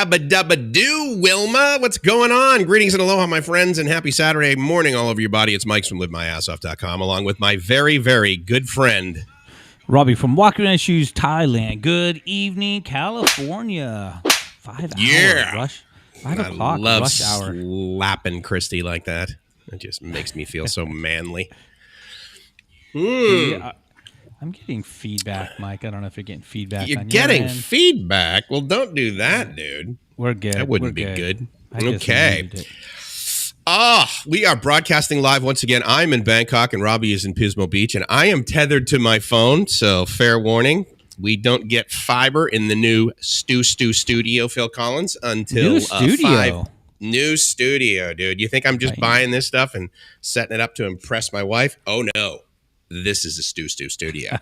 Yabba dabba doo, Wilma. What's going on? Greetings and aloha, my friends, and happy Saturday morning all over your body. It's Mike from LiveMyAssOff.com, along with my very, very good friend, Robbie from Walking on Shoes, Thailand. Good evening, California. 5 hour rush. 5 o'clock rush hour. I love slapping Christy like that. It just makes me feel so manly. Yeah, I'm getting feedback, Mike. I don't know if you're getting feedback. You're getting feedback? Well, don't do that, dude. We're good. That wouldn't be good. Okay. We are broadcasting live once again. I'm in Bangkok and Robbie is in Pismo Beach, and I am tethered to my phone, so fair warning. We don't get fiber in the new Stew studio, Phil Collins, until new studio. New studio, dude. You think I'm just buying this stuff and setting it up to impress my wife? Oh, no. This is a Stew studio.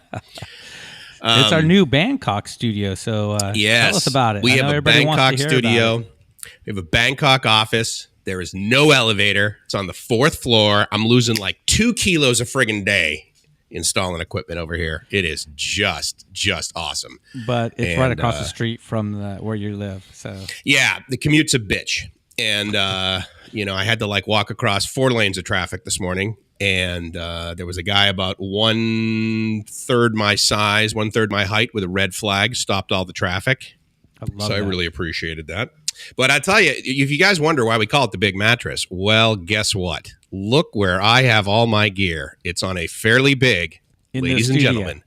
It's our new Bangkok studio, so tell us about it. We have a Bangkok studio. We have a Bangkok office. There is no elevator. It's on the 4th floor. I'm losing like 2 kilos a friggin' day installing equipment over here. It is just awesome. But it's right across the street from where you live. So yeah, the commute's a bitch. And, I had to like walk across 4 lanes of traffic this morning. And there was a guy about 1/3 my size, 1/3 my height with a red flag, stopped all the traffic. I really appreciated that. But I tell you, if you guys wonder why we call it the Big Mattress, well, guess what? Look where I have all my gear. It's on a fairly big, ladies and gentlemen,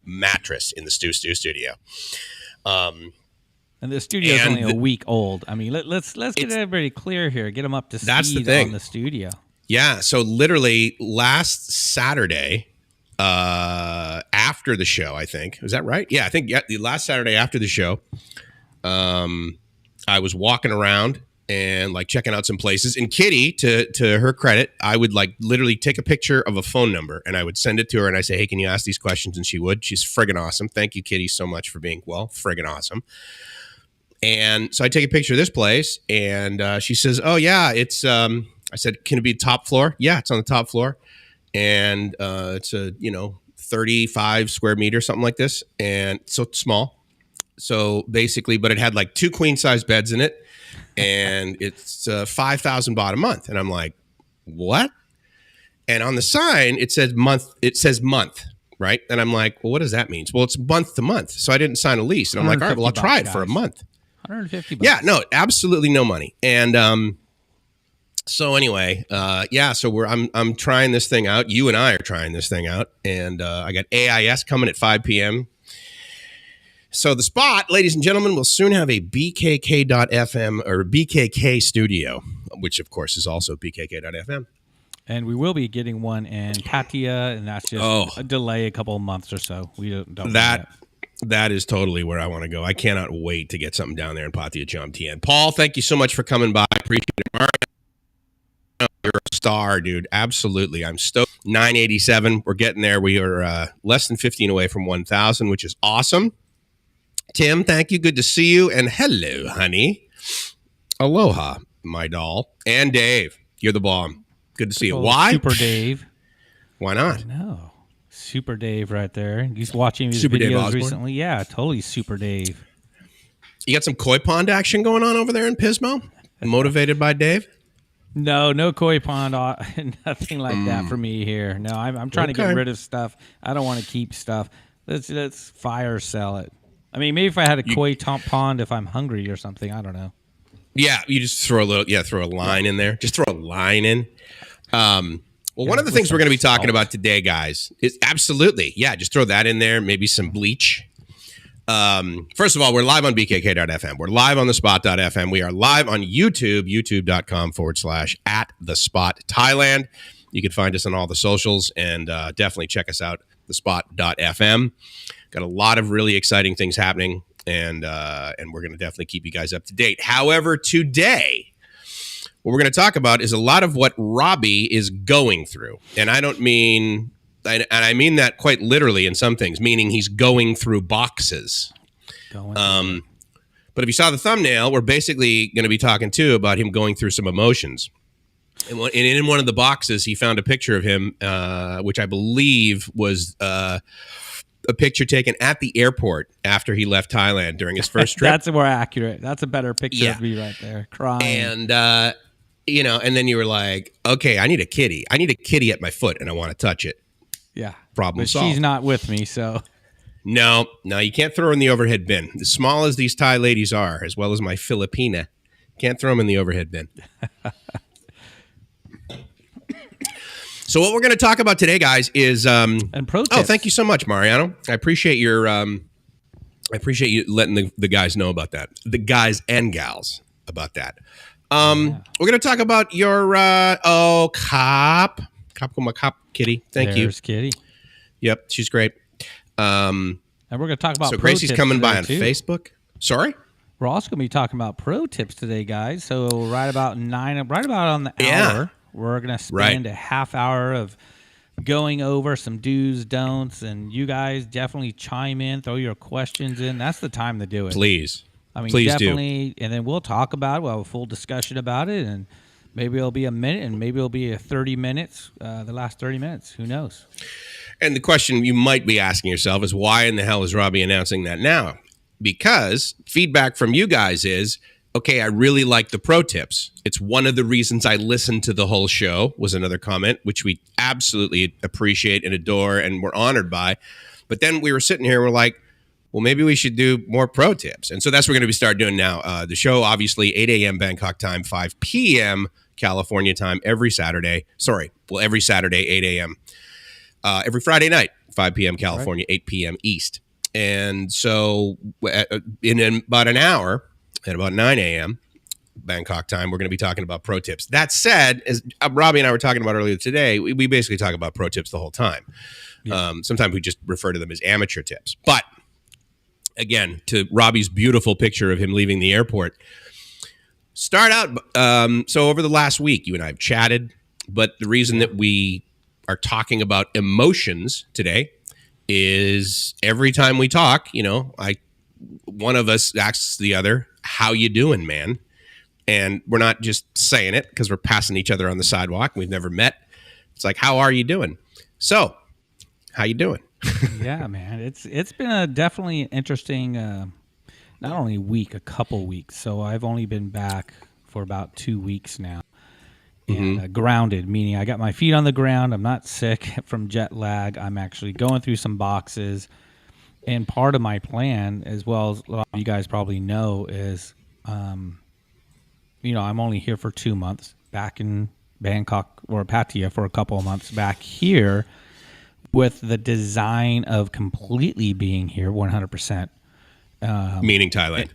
mattress in the Stew studio. And the studio is only a week old. I mean, let's get everybody clear here. Get them up to speed on the studio. Yeah, so literally last Saturday after the show, I think. Is that right? Yeah, I think the last Saturday after the show, I was walking around and like checking out some places. And Kitty, to her credit, I would like literally take a picture of a phone number and I would send it to her and I say, hey, can you ask these questions? And she would. She's friggin' awesome. Thank you, Kitty, so much for being, friggin' awesome. And so I take a picture of this place and she says, oh, yeah, it's... I said, can it be top floor? Yeah, it's on the top floor. And it's a, 35 square meters, something like this. And so it's small. So basically, but it had like 2 queen size beds in it. And it's $5,000 baht a month. And I'm like, what? And on the sign, it says month, right? And I'm like, well, what does that mean? Well, it's month to month. So I didn't sign a lease. And I'm like, all right, well, I'll try it for a month. $150. Yeah, no, absolutely no money. And, so anyway, so I'm trying this thing out. You and I are trying this thing out. And I got AIS coming at 5 p.m. So the Spot, ladies and gentlemen, will soon have a BKK.FM or BKK studio, which of course is also BKK.FM. And we will be getting one in Pattaya, and that's just a delay, a couple of months or so. We don't That is totally where I want to go. I cannot wait to get something down there in Pattaya, Jomtien. Paul, thank you so much for coming by. Appreciate it. Mario, you're a star, dude. Absolutely. I'm stoked. 987. We're getting there. We are less than 15 away from 1,000, which is awesome. Tim, thank you. Good to see you. And hello, honey. Aloha, my doll. And Dave, you're the bomb. Good to see you. Why? Super Dave. Why not? No. Super Dave right there. He's watching his Super videos recently. Yeah, totally Super Dave. You got some koi pond action going on over there in Pismo? Motivated by Dave? No koi pond, nothing like that for me here. No, I'm trying to get rid of stuff. I don't want to keep stuff. Let's fire sell it. I mean, maybe if I had a koi pond, if I'm hungry or something, I don't know. Yeah, you just throw a line in there. Just throw a line in. Well, one of the things we're going to be talking about today, guys, is absolutely, just throw that in there. Maybe some bleach. First of all, we're live on BKK.FM. We're live on the Spot.fm. We are live on YouTube, youtube.com/@thespot_Thailand. You can find us on all the socials and definitely check us out, thespot.fm. Got a lot of really exciting things happening, and we're going to definitely keep you guys up to date. However, today, what we're going to talk about is a lot of what Robbie is going through. And I don't mean... And I mean that quite literally in some things, meaning he's going through boxes. But if you saw the thumbnail, we're basically going to be talking, too, about him going through some emotions. And in one of the boxes, he found a picture of him, which I believe was a picture taken at the airport after he left Thailand during his first trip. That's more accurate. That's a better picture of me right there, crying. And you know, and then you were like, okay, I need a kitty. I need a kitty at my foot, and I want to touch it. Yeah, problem but solved. She's not with me, so. No, you can't throw her in the overhead bin. As small as these Thai ladies are, as well as my Filipina, can't throw them in the overhead bin. So what we're going to talk about today, guys, is and pro tips. Oh, thank you so much, Mariano. I appreciate your I appreciate you letting the guys know about that. The guys and gals about that. We're going to talk about your cop Kitty. Thank you. There's Kitty. Yep, she's great. And we're going to talk about so pro Gracie's tips coming by on too. Facebook. Sorry? We're also going to be talking about pro tips today, guys. So right about on the hour, we're going to spend a half hour of going over some do's, don'ts, and you guys definitely chime in, throw your questions in. That's the time to do it. Please. I mean, Please definitely, and then we'll talk about it. We'll have a full discussion about it, and maybe it'll be a minute, and maybe it'll be 30 minutes, the last 30 minutes. Who knows? And the question you might be asking yourself is, why in the hell is Robbie announcing that now? Because feedback from you guys is, okay, I really like the pro tips. It's one of the reasons I listened to the whole show, was another comment, which we absolutely appreciate and adore and we're honored by. But then we were sitting here and we're like, well, maybe we should do more pro tips. And so that's what we're going to start doing now. The show, obviously, 8 a.m. Bangkok time, 5 p.m. California time, every Saturday. Every Saturday, 8 a.m. Every Friday night, 5 p.m. California, 8 p.m. East. And so in about an hour, at about 9 a.m. Bangkok time, we're going to be talking about pro tips. That said, as Robbie and I were talking about earlier today, we basically talk about pro tips the whole time. Yeah. Sometimes we just refer to them as amateur tips. But again, to Robbie's beautiful picture of him leaving the airport, start out. So over the last week, you and I have chatted, but the reason that we are talking about emotions today is every time we talk, you know, one of us asks the other, how you doing, man? And we're not just saying it because we're passing each other on the sidewalk. We've never met. It's like, how are you doing? So, how you doing? Yeah, man. It's been a definitely interesting, not only week, a couple weeks. So I've only been back for about 2 weeks now. And grounded, meaning I got my feet on the ground. I'm not sick from jet lag. I'm actually going through some boxes. And part of my plan, as well as a lot of you guys probably know, is, you know, I'm only here for 2 months, back in Bangkok or Pattaya for a couple of months, back here with the design of completely being here 100%. Meaning Thailand.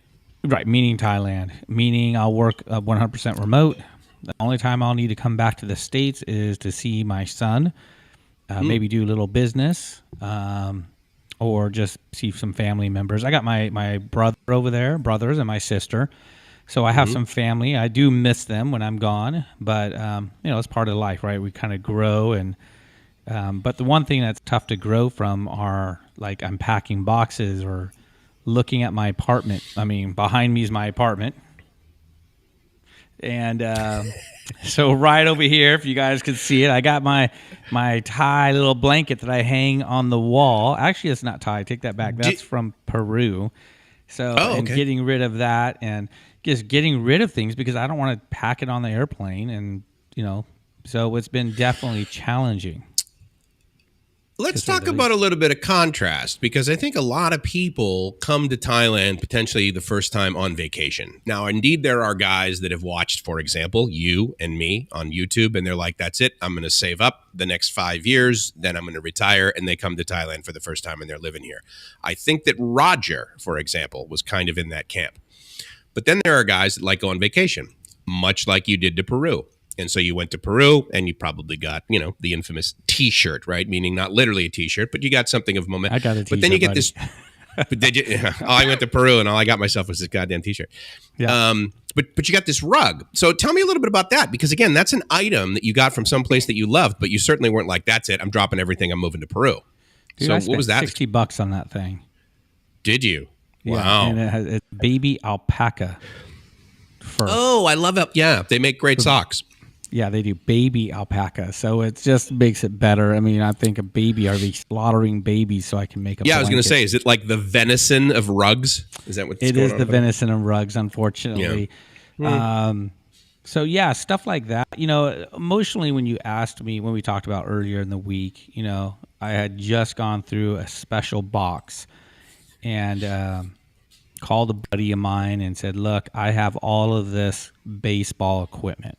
Right, meaning Thailand. Meaning I'll work 100% remote. The only time I'll need to come back to the States is to see my son, maybe do a little business, or just see some family members. I got my brother over there, brothers, and my sister. So I have some family. I do miss them when I'm gone, but you know, it's part of life, right? We kind of grow, and but the one thing that's tough to grow from are like unpacking boxes or looking at my apartment. I mean, behind me is my apartment. And so right over here, if you guys could see it, I got my Thai little blanket that I hang on the wall. Actually, it's not Thai. Take that back. That's from Peru. So and getting rid of that and just getting rid of things because I don't want to pack it on the airplane. And, you know, so it's been definitely challenging. Let's talk about a little bit of contrast, because I think a lot of people come to Thailand potentially the first time on vacation. Now, indeed, there are guys that have watched, for example, you and me on YouTube, and they're like, that's it. I'm going to save up the next 5 years, then I'm going to retire, and they come to Thailand for the first time and they're living here. I think that Roger, for example, was kind of in that camp. But then there are guys that like go on vacation, much like you did to Peru. And so you went to Peru and you probably got, you know, the infamous T-shirt, right? Meaning not literally a T-shirt, but you got something of a moment. I got a T-shirt, but then you get buddy. this. But did you? I went to Peru and all I got myself was this goddamn T-shirt. Yeah. But you got this rug. So tell me a little bit about that, because again, that's an item that you got from some place that you loved, but you certainly weren't like, that's it, I'm dropping everything, I'm moving to Peru. Dude, so what was that? $60 on that thing. Did you? Yeah, Wow. and it's baby alpaca fur. Oh, I love it. Yeah, they make great socks. Yeah, they do baby alpaca, so it just makes it better. I mean, I think a baby, are they slaughtering babies so I can make a blanket? I was going to say, is it like the venison of rugs? Is that what's going on? It is the venison of rugs, unfortunately. Yeah. So yeah, stuff like that. You know, emotionally, when you asked me, when we talked about earlier in the week, you know, I had just gone through a special box and called a buddy of mine and said, look, I have all of this baseball equipment.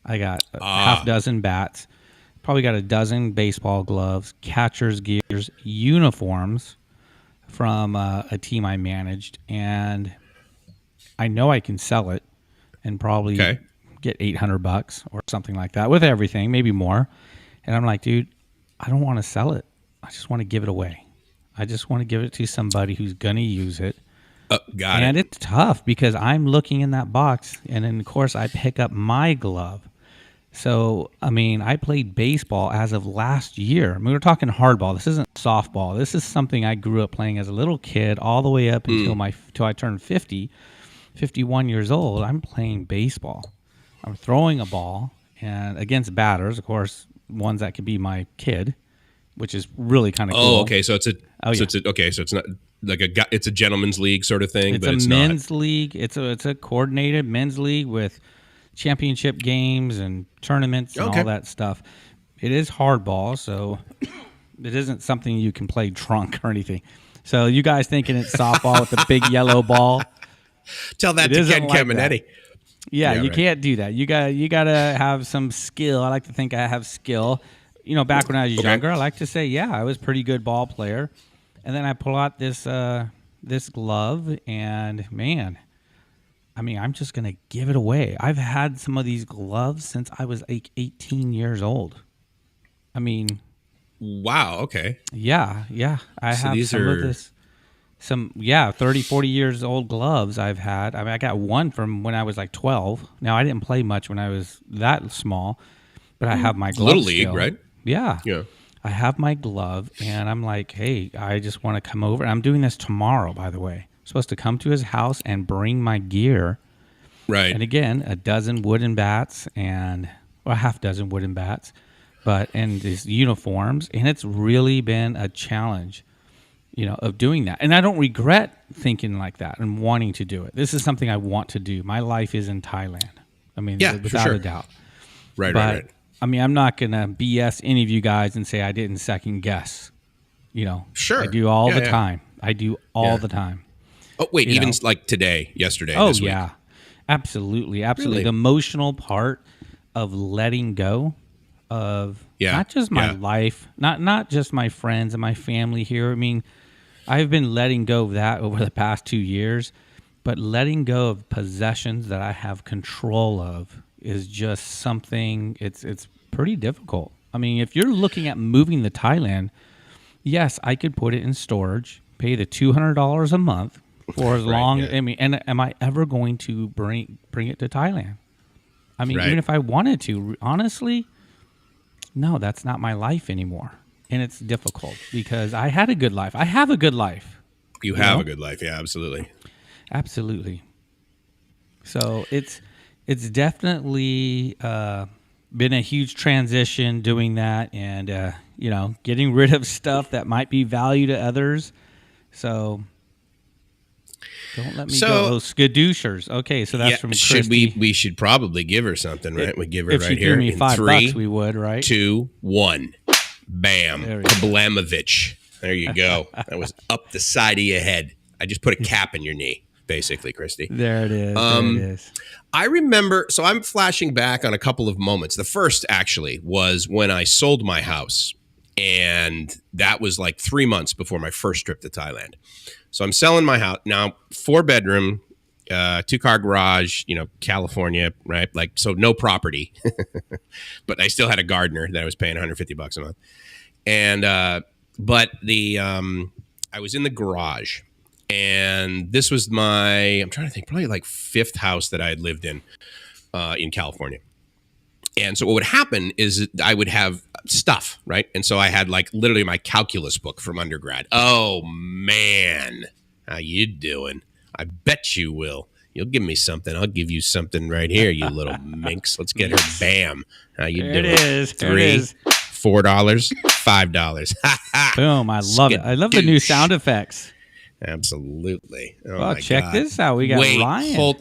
I got a half dozen bats, probably got a dozen baseball gloves, catcher's gears, uniforms from a team I managed, and I know I can sell it and probably get $800 or something like that with everything, maybe more. And I'm like, dude, I don't want to sell it. I just want to give it away. I just want to give it to somebody who's going to use it. Got it. And it's tough because I'm looking in that box, and then, of course, I pick up my glove. So, I mean, I played baseball as of last year. I mean, we're talking hardball. This isn't softball. This is something I grew up playing as a little kid all the way up until I turned 50, 51 years old. I'm playing baseball. I'm throwing a ball and against batters, of course, ones that could be my kid, which is really kind of cool. Oh, okay. So it's it's not like it's a gentleman's league sort of thing, but it's a men's league. It's a coordinated men's league with championship games and tournaments and all that stuff. It is hardball, so it isn't something you can play drunk or anything. So you guys thinking it's softball with the big yellow ball? Tell that to Ken Caminetti. Yeah, you can't do that. You gotta have some skill. I like to think I have skill. You know, back when I was younger, I like to say, yeah, I was a pretty good ball player. And then I pull out this glove, and man, I mean, I'm just gonna give it away. I've had some of these gloves since I was like 18 years old. I mean, wow. Okay. Yeah. I have some 30, 40 years old gloves I've had. I mean, I got one from when I was like 12. Now, I didn't play much when I was that small, but I have my glove. Little league, still. Right? Yeah. I have my glove, and I'm like, hey, I just want to come over. I'm doing this tomorrow, by the way. I'm supposed to come to his house and bring my gear. Right. And again, a dozen wooden bats and a half dozen wooden bats, and these uniforms. And it's really been a challenge, you know, of doing that. And I don't regret thinking like that and wanting to do it. This is something I want to do. My life is in Thailand. I mean, without a doubt. Right. I mean, I'm not going to BS any of you guys and say I didn't second guess. You know, sure. I do all the time. I do all the time. Oh, wait, even like today, yesterday, this week. Yeah, absolutely. Really? The emotional part of letting go of not just my life, not just my friends and my family here. I mean, I've been letting go of that over the past 2 years, but letting go of possessions that I have control of is just something, it's pretty difficult. I mean, if you're looking at moving to Thailand, yes, I could put it in storage, pay the $200 a month for as long. I mean, and am I ever going to bring it to Thailand? I mean, even if I wanted to, honestly, no, that's not my life anymore. And it's difficult because I had a good life. I have a good life. You have a good life. Yeah, absolutely. Absolutely. So it's definitely been a huge transition doing that, and you know, getting rid of stuff that might be value to others. So don't let me go. Oh, skadooshers. Okay, so that's from Christy. We should probably give her something, right? We give her if right she here. If she threw me $5, we would, right? 2, 1. Bam. Kablamovich. There you go. That was up the side of your head. I just put a cap in your knee, basically, Christy. There it is. There it is. I remember, so I'm flashing back on a couple of moments. The first, actually, was when I sold my house. And that was like 3 months before my first trip to Thailand. So I'm selling my house. Now, 4-bedroom, 2-car garage, you know, California, right? Like, so no property. But I still had a gardener that I was paying $150 a month. And, but I was in the garage. And this was I'm trying to think, probably like 5th house that I had lived in California. And so what would happen is I would have stuff, right? And so I had like literally my calculus book from undergrad. Oh, man. How you doing? I bet you will. You'll give me something. I'll give you something right here, you little minx. Let's get her. Bam. How you doing? It is. $3, $4, $5. Boom. I love it. I love the new sound effects. Absolutely. Oh, well, my check God. this out. We got Ryan.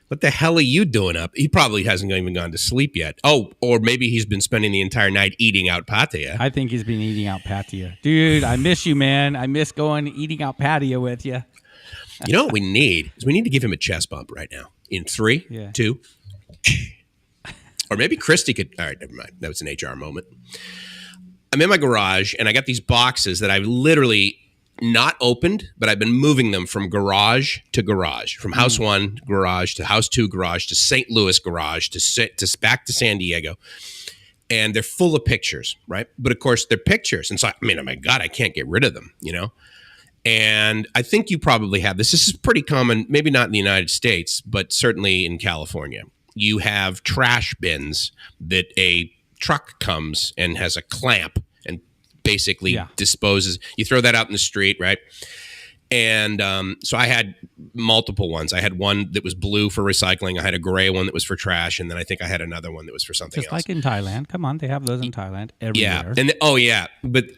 What the hell are you doing up? He probably hasn't even gone to sleep yet. Oh, or maybe he's been spending the entire night eating out pattaya. I think he's been eating out pattaya. Dude, I miss you, man. I miss going eating out pattaya with you. You know what we need is we need to give him a chest bump right now. In 3, 2. Or maybe Christy could. All right, never mind. That was an HR moment. I'm in my garage, and I got these boxes that I've literally not opened, but I've been moving them from garage to garage, from house 1 garage to house 2 garage to St. Louis garage to back to San Diego. And they're full of pictures, right? But of course, they're pictures. And so, I mean, oh my God, I can't get rid of them, you know? And I think you probably have this. This is pretty common, maybe not in the United States, but certainly in California. You have trash bins that a truck comes and has a clamp and basically disposes. You throw that out in the street, right? And so I had multiple ones. I had one that was blue for recycling. I had a gray one that was for trash. And then I think I had another one that was for something else. Just like in Thailand. Come on, they have those in Thailand everywhere. Yeah. But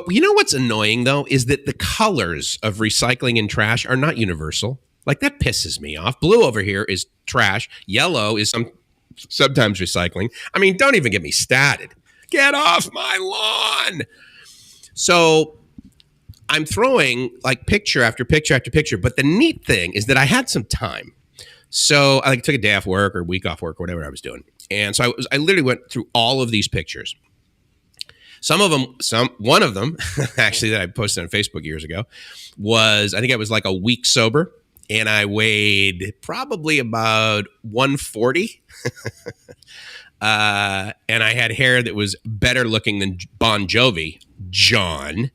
you know what's annoying, though, is that the colors of recycling and trash are not universal. Like, that pisses me off. Blue over here is trash. Yellow is sometimes recycling. I mean, don't even get me started. Get off my lawn. So I'm throwing like picture after picture after picture. But the neat thing is that I had some time. So I took a day off work or a week off work or whatever I was doing. And so I literally went through all of these pictures. One of them, actually, that I posted on Facebook years ago was, I think I was like a week sober. And I weighed probably about 140. And I had hair that was better looking than Bon Jovi, John.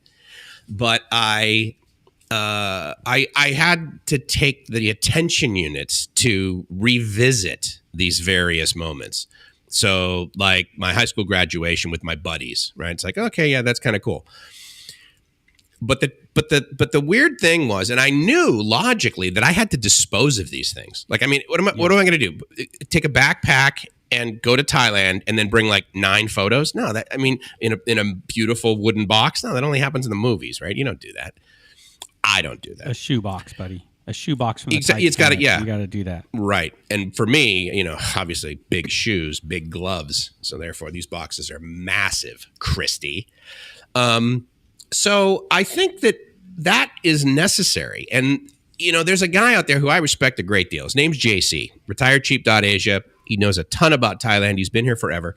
But I had to take the attention units to revisit these various moments. So like my high school graduation with my buddies, right? It's like, okay, yeah, that's kind of cool. But the weird thing was, and I knew logically that I had to dispose of these things. Like, I mean, what am I going to do? Take a backpack and go to Thailand and then bring like 9 photos? No, that, I mean, in a beautiful wooden box. No, that only happens in the movies, right? You don't do that. I don't do that. A shoebox, buddy. A shoebox from the It's got it. Yeah, you got to do that. Right. And for me, you know, obviously big shoes, big gloves. So therefore, these boxes are massive, Christy. So I think that is necessary. And, you know, there's a guy out there who I respect a great deal. His name's JC, retiredcheap.asia. He knows a ton about Thailand. He's been here forever.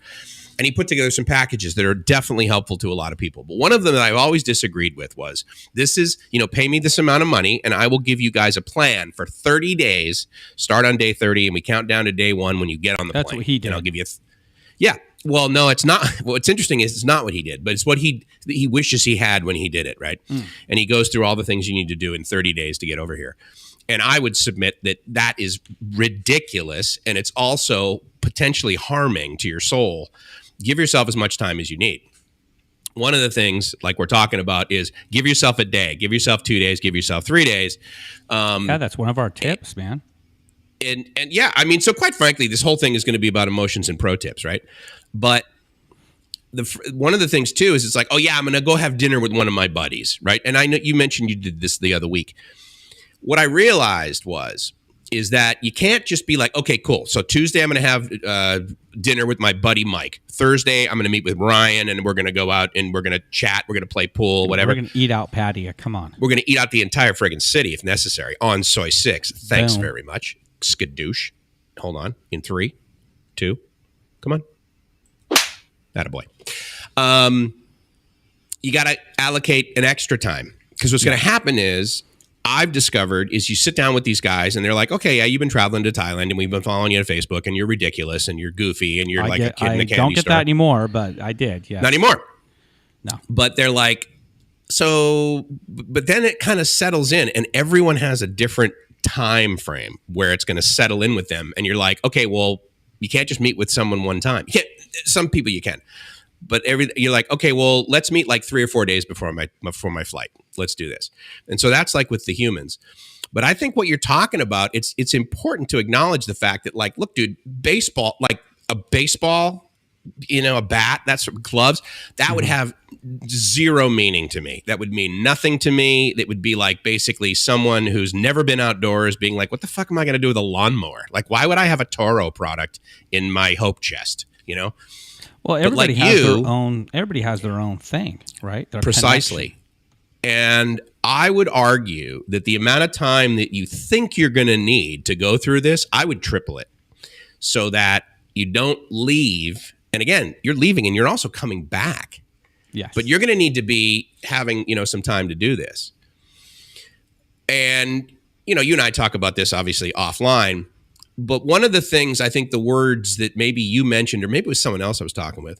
And he put together some packages that are definitely helpful to a lot of people. But one of them that I've always disagreed with was, this is, you know, pay me this amount of money and I will give you guys a plan for 30 days. Start on day 30 and we count down to day 1 when you get on the plane. That's what he did. And I'll give you yeah. Well, no, it's not. What's interesting is it's not what he did, but it's what he wishes he had when he did it, right? And he goes through all the things you need to do in 30 days to get over here. And I would submit that is ridiculous, and it's also potentially harming to your soul. Give yourself as much time as you need. One of the things, like we're talking about, is give yourself a day, give yourself 2 days, give yourself 3 days. Yeah, that's one of our tips, man. And yeah, I mean, so quite frankly, this whole thing is going to be about emotions and pro tips, right? But one of the things too is it's like, oh yeah, I'm going to go have dinner with one of my buddies, right? And I know you mentioned you did this the other week. What I realized is that you can't just be like, okay, cool. So Tuesday I'm going to have dinner with my buddy Mike. Thursday I'm going to meet with Ryan and we're going to go out and we're going to chat. We're going to play pool, whatever. We're going to eat out pattaya. Come on. We're going to eat out the entire friggin' city if necessary on Soy 6. Thanks very much. Skadoosh. Hold on. In 3, 2. Come on. Attaboy. You got to allocate an extra time because what's going to happen is I've discovered is you sit down with these guys and they're like, okay, yeah, you've been traveling to Thailand and we've been following you on Facebook and you're ridiculous and you're goofy and you're a kid in a candy store. I don't get that anymore, but I did. Yeah. Not anymore. No. But they're like, so, but then it kind of settles in and everyone has a different time frame where it's going to settle in with them. And you're like, okay, well, you can't just meet with someone one time. Yeah, some people you can. But you're like, okay, well, let's meet like 3 or 4 days before my flight. Let's do this. And so that's like with the humans. But I think what you're talking about, it's important to acknowledge the fact that, like, look, dude, baseball, like a baseball, a bat, that's gloves, that would have zero meaning to me. That would mean nothing to me. That would be like basically someone who's never been outdoors being like, what the fuck am I going to do with a lawnmower? Like, why would I have a Toro product in my hope chest? Well, everybody has their own. Everybody has their own thing, right? Their precisely. Connection. And I would argue that the amount of time that you think you're going to need to go through this, I would triple it, so that you don't leave. And again, you're leaving and you're also coming back. Yes. But you're going to need to be having, some time to do this. And, you and I talk about this obviously offline. But one of the things, I think the words that maybe you mentioned, or maybe it was someone else I was talking with,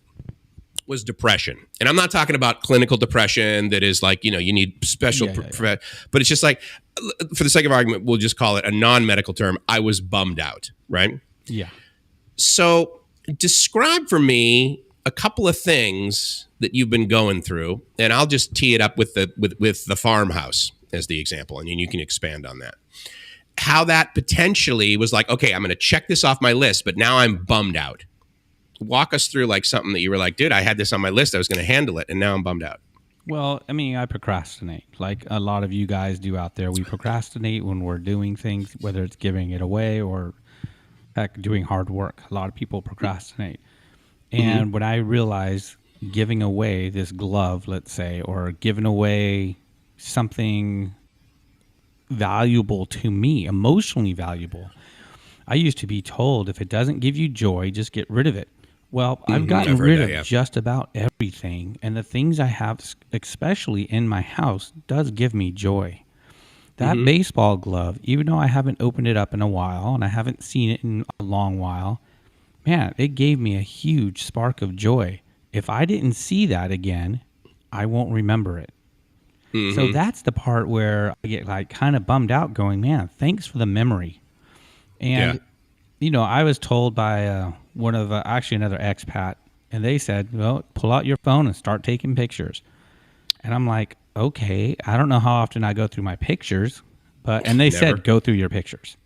was depression. And I'm not talking about clinical depression that is like, you need special, but it's just like, for the sake of argument, we'll just call it a non-medical term. I was bummed out, right? Yeah. So describe for me a couple of things that you've been going through, and I'll just tee it up with the farmhouse as the example, and you can expand on that. How that potentially was like, okay, I'm going to check this off my list, but now I'm bummed out. Walk us through like something that you were like, dude, I had this on my list. I was going to handle it, and now I'm bummed out. Well, I mean, I procrastinate like a lot of you guys do out there. We procrastinate when we're doing things, whether it's giving it away or heck, doing hard work. A lot of people procrastinate. And when I realized giving away this glove, let's say, or giving away something valuable to me, emotionally valuable, I used to be told if it doesn't give you joy, just get rid of it. Well, I've gotten rid of just about everything, and the things I have, especially in my house, does give me joy. That baseball glove, even though I haven't opened it up in a while and I haven't seen it in a long while, man, it gave me a huge spark of joy. If I didn't see that again, I won't remember it. So that's the part where I get like kind of bummed out going, man, thanks for the memory. And, I was told by one of actually another expat, and they said, well, pull out your phone and start taking pictures. And I'm like, okay, I don't know how often I go through my pictures, and they said, go through your pictures.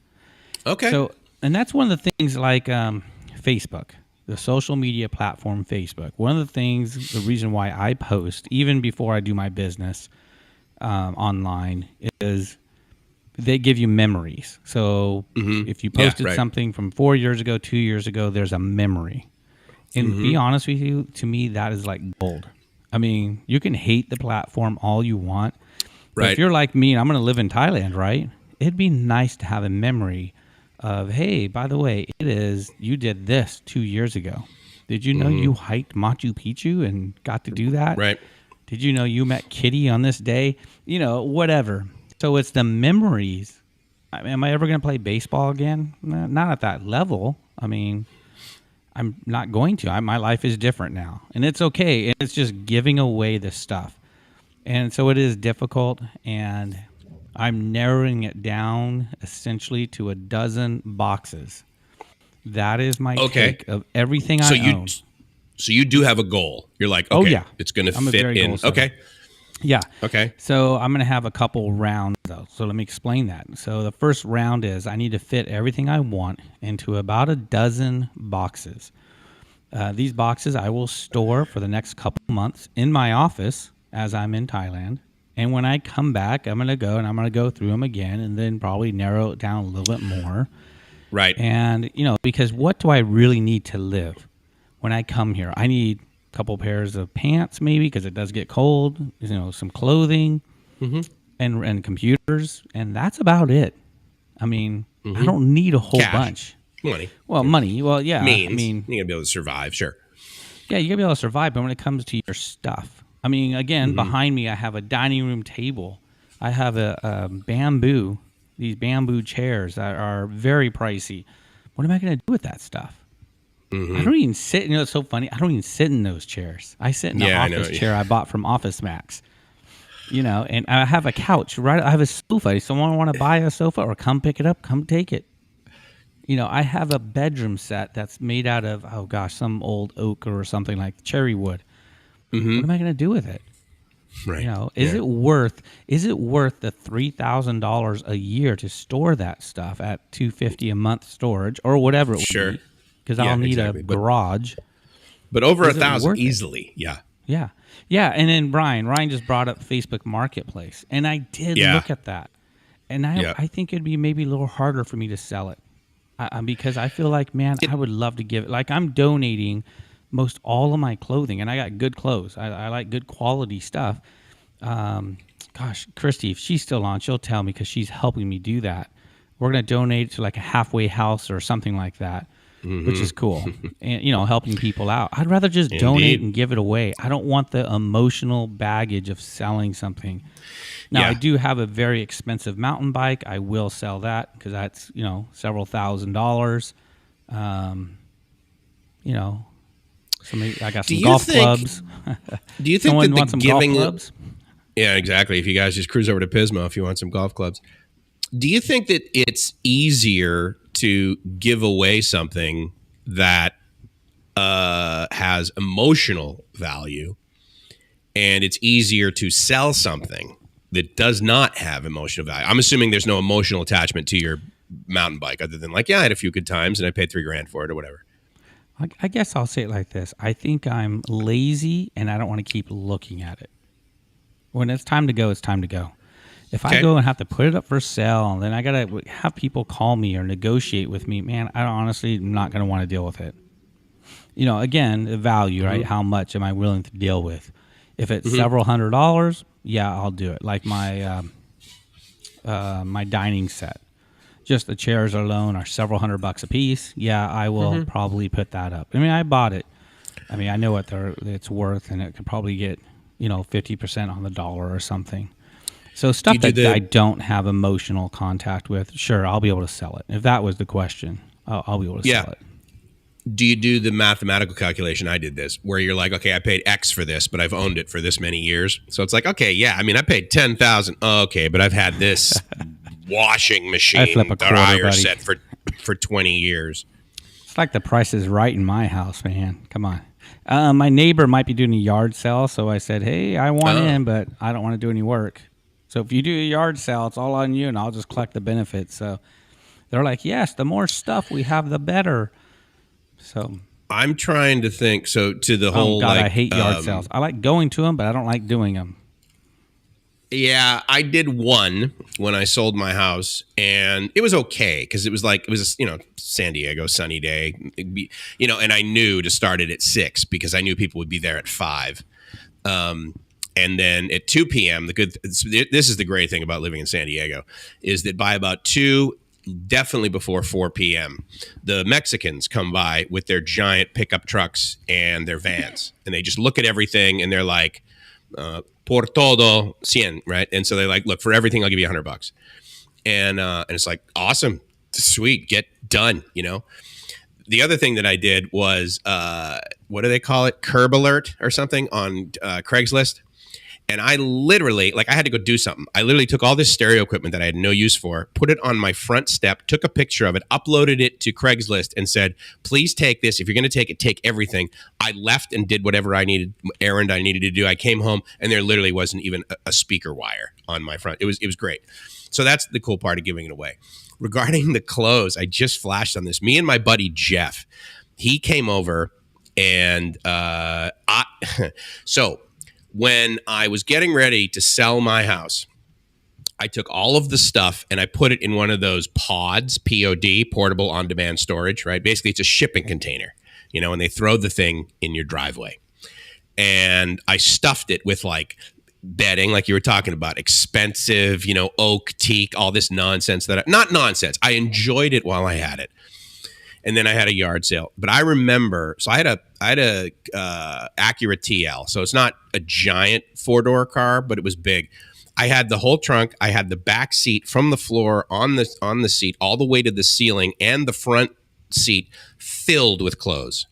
Okay. So, and that's one of the things like Facebook, the social media platform Facebook. One of the things, the reason why I post, even before I do my business online, is they give you memories. So if you posted something from 4 years ago, 2 years ago, there's a memory. And be honest with you, to me, that is like gold. I mean, you can hate the platform all you want. But if you're like me and I'm going to live in Thailand, right? It'd be nice to have a memory of, hey, by the way, you did this 2 years ago. Did you know you hiked Machu Picchu and got to do that? Right. Did you know you met Kitty on this day? Whatever. So it's the memories. Am I ever going to play baseball again? Not at that level. I mean, I'm not going to. My life is different now. And it's okay. It's just giving away the stuff. And so it is difficult. And I'm narrowing it down essentially to a dozen boxes. That is my take of everything I own. So you do have a goal. You're like, okay, it's going to fit in. Okay. Yeah. Okay. So I'm going to have a couple rounds, though. So let me explain that. So the first round is I need to fit everything I want into about a dozen boxes. These boxes I will store for the next couple months in my office as I'm in Thailand. And when I come back, I'm going to go through them again and then probably narrow it down a little bit more. Right. And, because what do I really need to live when I come here? I need couple pairs of pants maybe because it does get cold, some clothing and computers, and that's about it. I mean, I don't need a whole bunch. Money. Well, money. Well, yeah. Means. I mean, you're going to be able to survive, sure. Yeah, you're going to be able to survive, but when it comes to your stuff, I mean, again, behind me I have a dining room table. I have these bamboo chairs that are very pricey. What am I going to do with that stuff? I don't even sit. It's so funny. I don't even sit in those chairs. I sit in the office chair I bought from Office Max. And I have a couch. Right, I have a sofa. If someone want to buy a sofa or come pick it up, come take it. I have a bedroom set that's made out of some old oak or something like cherry wood. What am I going to do with it? Right. You know, is it worth the $3,000 a year to store that stuff at $250 a month storage or whatever it would be? Because I'll need a garage. But over $1,000 easily. Yeah. Yeah. Yeah. And then Ryan just brought up Facebook Marketplace. And I did look at that. And I think it'd be maybe a little harder for me to sell it. Because I feel like, man, I would love to give it. Like, I'm donating most all of my clothing, and I got good clothes. I like good quality stuff. Gosh, Christy, if she's still on, she'll tell me because she's helping me do that. We're going to donate to like a halfway house or something like that, which is cool. And, helping people out. I'd rather just donate and give it away. I don't want the emotional baggage of selling something. Now, I do have a very expensive mountain bike. I will sell that because that's, several $1,000s. I got some golf clubs. Do you think Someone that wants some golf clubs? Yeah, exactly. If you guys just cruise over to Pismo if you want some golf clubs. Do you think that it's easier to give away something that has emotional value, and it's easier to sell something that does not have emotional value? I'm assuming there's no emotional attachment to your mountain bike other than like, I had a few good times and I paid $3,000 for it or whatever. I guess I'll say it like this. I think I'm lazy and I don't want to keep looking at it. When it's time to go, it's time to go. If I go and have to put it up for sale, then I got to have people call me or negotiate with me, man, I honestly am not going to want to deal with it. Again, the value, right? How much am I willing to deal with? If it's several $100s, yeah, I'll do it. Like my my dining set. Just the chairs alone are several $100 a piece. Yeah, I will probably put that up. I mean, I bought it. I mean, I know what it's worth, and it could probably get 50% on the dollar or something. So stuff that I don't have emotional contact with, sure, I'll be able to sell it. If that was the question, I'll be able to sell it. Do you do the mathematical calculation? I did this, where you're like, okay, I paid X for this, but I've owned it for this many years. So it's like, okay, yeah, I mean, I paid $10,000. Okay, but I've had this washing machine dryer set for 20 years. It's like the Price is Right in my house, man. Come on. My neighbor might be doing a yard sale, so I said, hey, I want in, but I don't want to do any work. So if you do a yard sale, it's all on you, and I'll just collect the benefits. So they're like, yes, the more stuff we have, the better. So I'm trying to think. So to the whole, I hate yard sales. I like going to them, but I don't like doing them. Yeah, I did one when I sold my house, and it was okay because it was San Diego, sunny day, and I knew to start it at 6 because I knew people would be there at 5. And then at 2 p.m., this is the great thing about living in San Diego, is that by about 2, definitely before 4 p.m., the Mexicans come by with their giant pickup trucks and their vans, and they just look at everything and they're like, por todo 100, right? And so they're like, look, for everything, I'll give you $100. And it's like, awesome, sweet, get done, The other thing that I did was, what do they call it? Curb alert or something on Craigslist. And I literally, I had to go do something. I literally took all this stereo equipment that I had no use for, put it on my front step, took a picture of it, uploaded it to Craigslist, and said, please take this. If you're going to take it, take everything. I left and did whatever errand I needed to do. I came home, and there literally wasn't even a speaker wire on my front. It was great. So that's the cool part of giving it away. Regarding the clothes, I just flashed on this. Me and my buddy Jeff, he came over, and so when I was getting ready to sell my house, I took all of the stuff and I put it in one of those pods, POD, portable on-demand storage, right? Basically, it's a shipping container, and they throw the thing in your driveway. And I stuffed it with bedding, like you were talking about, expensive, oak, teak, all this nonsense not nonsense. I enjoyed it while I had it. And then I had a yard sale. But I remember, so I had a Acura TL. So it's not a giant 4-door car, but it was big. I had the whole trunk. I had the back seat from the floor on the seat all the way to the ceiling, and the front seat filled with clothes.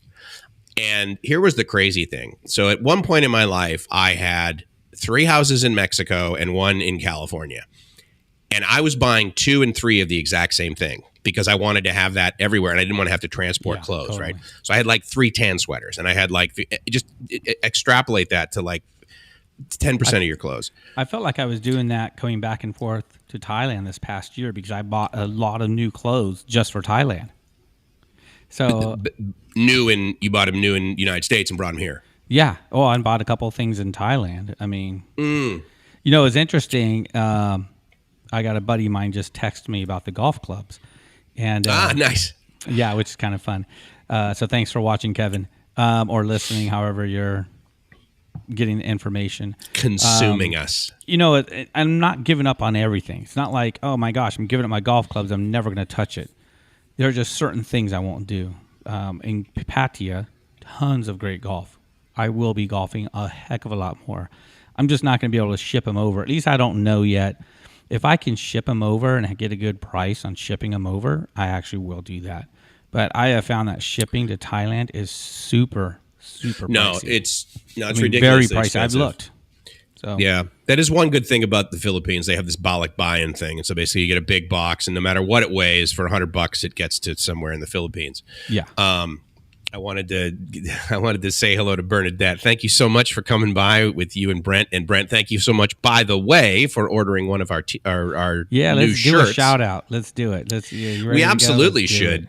And here was the crazy thing. So at one point in my life, I had 3 houses in Mexico and 1 in California. And I was buying 2 and 3 of the exact same thing because I wanted to have that everywhere, and I didn't want to have to transport clothes, totally. Right? So I had 3 tan sweaters, and I had just extrapolate that to 10% of your clothes. I felt like I was doing that coming back and forth to Thailand this past year because I bought a lot of new clothes just for Thailand. So you bought them new in the United States and brought them here. Yeah. Oh, I bought a couple of things in Thailand. I mean, it's interesting. I got a buddy of mine just text me about the golf clubs, and nice. Yeah, which is kind of fun. So thanks for watching, Kevin, or listening, however you're getting the information. Consuming us. I'm not giving up on everything. It's not like, oh my gosh, I'm giving up my golf clubs. I'm never going to touch it. There are just certain things I won't do. In Pattaya, tons of great golf. I will be golfing a heck of a lot more. I'm just not going to be able to ship them over. At least I don't know yet. If I can ship them over and get a good price on shipping them over, I actually will do that. But I have found that shipping to Thailand is super pricey. It's ridiculous. Very pricey. I've looked. So yeah, that is one good thing about the Philippines. They have this bollock buy-in thing, and so basically you get a big box, and no matter what it weighs, for $100, it gets to somewhere in the Philippines. Yeah. I wanted to say hello to Bernadette. Thank you so much for coming by with you and Brent. And Brent, thank you so much, by the way, for ordering one of our new let's shirts. Do a shout out. Let's do it. We absolutely should.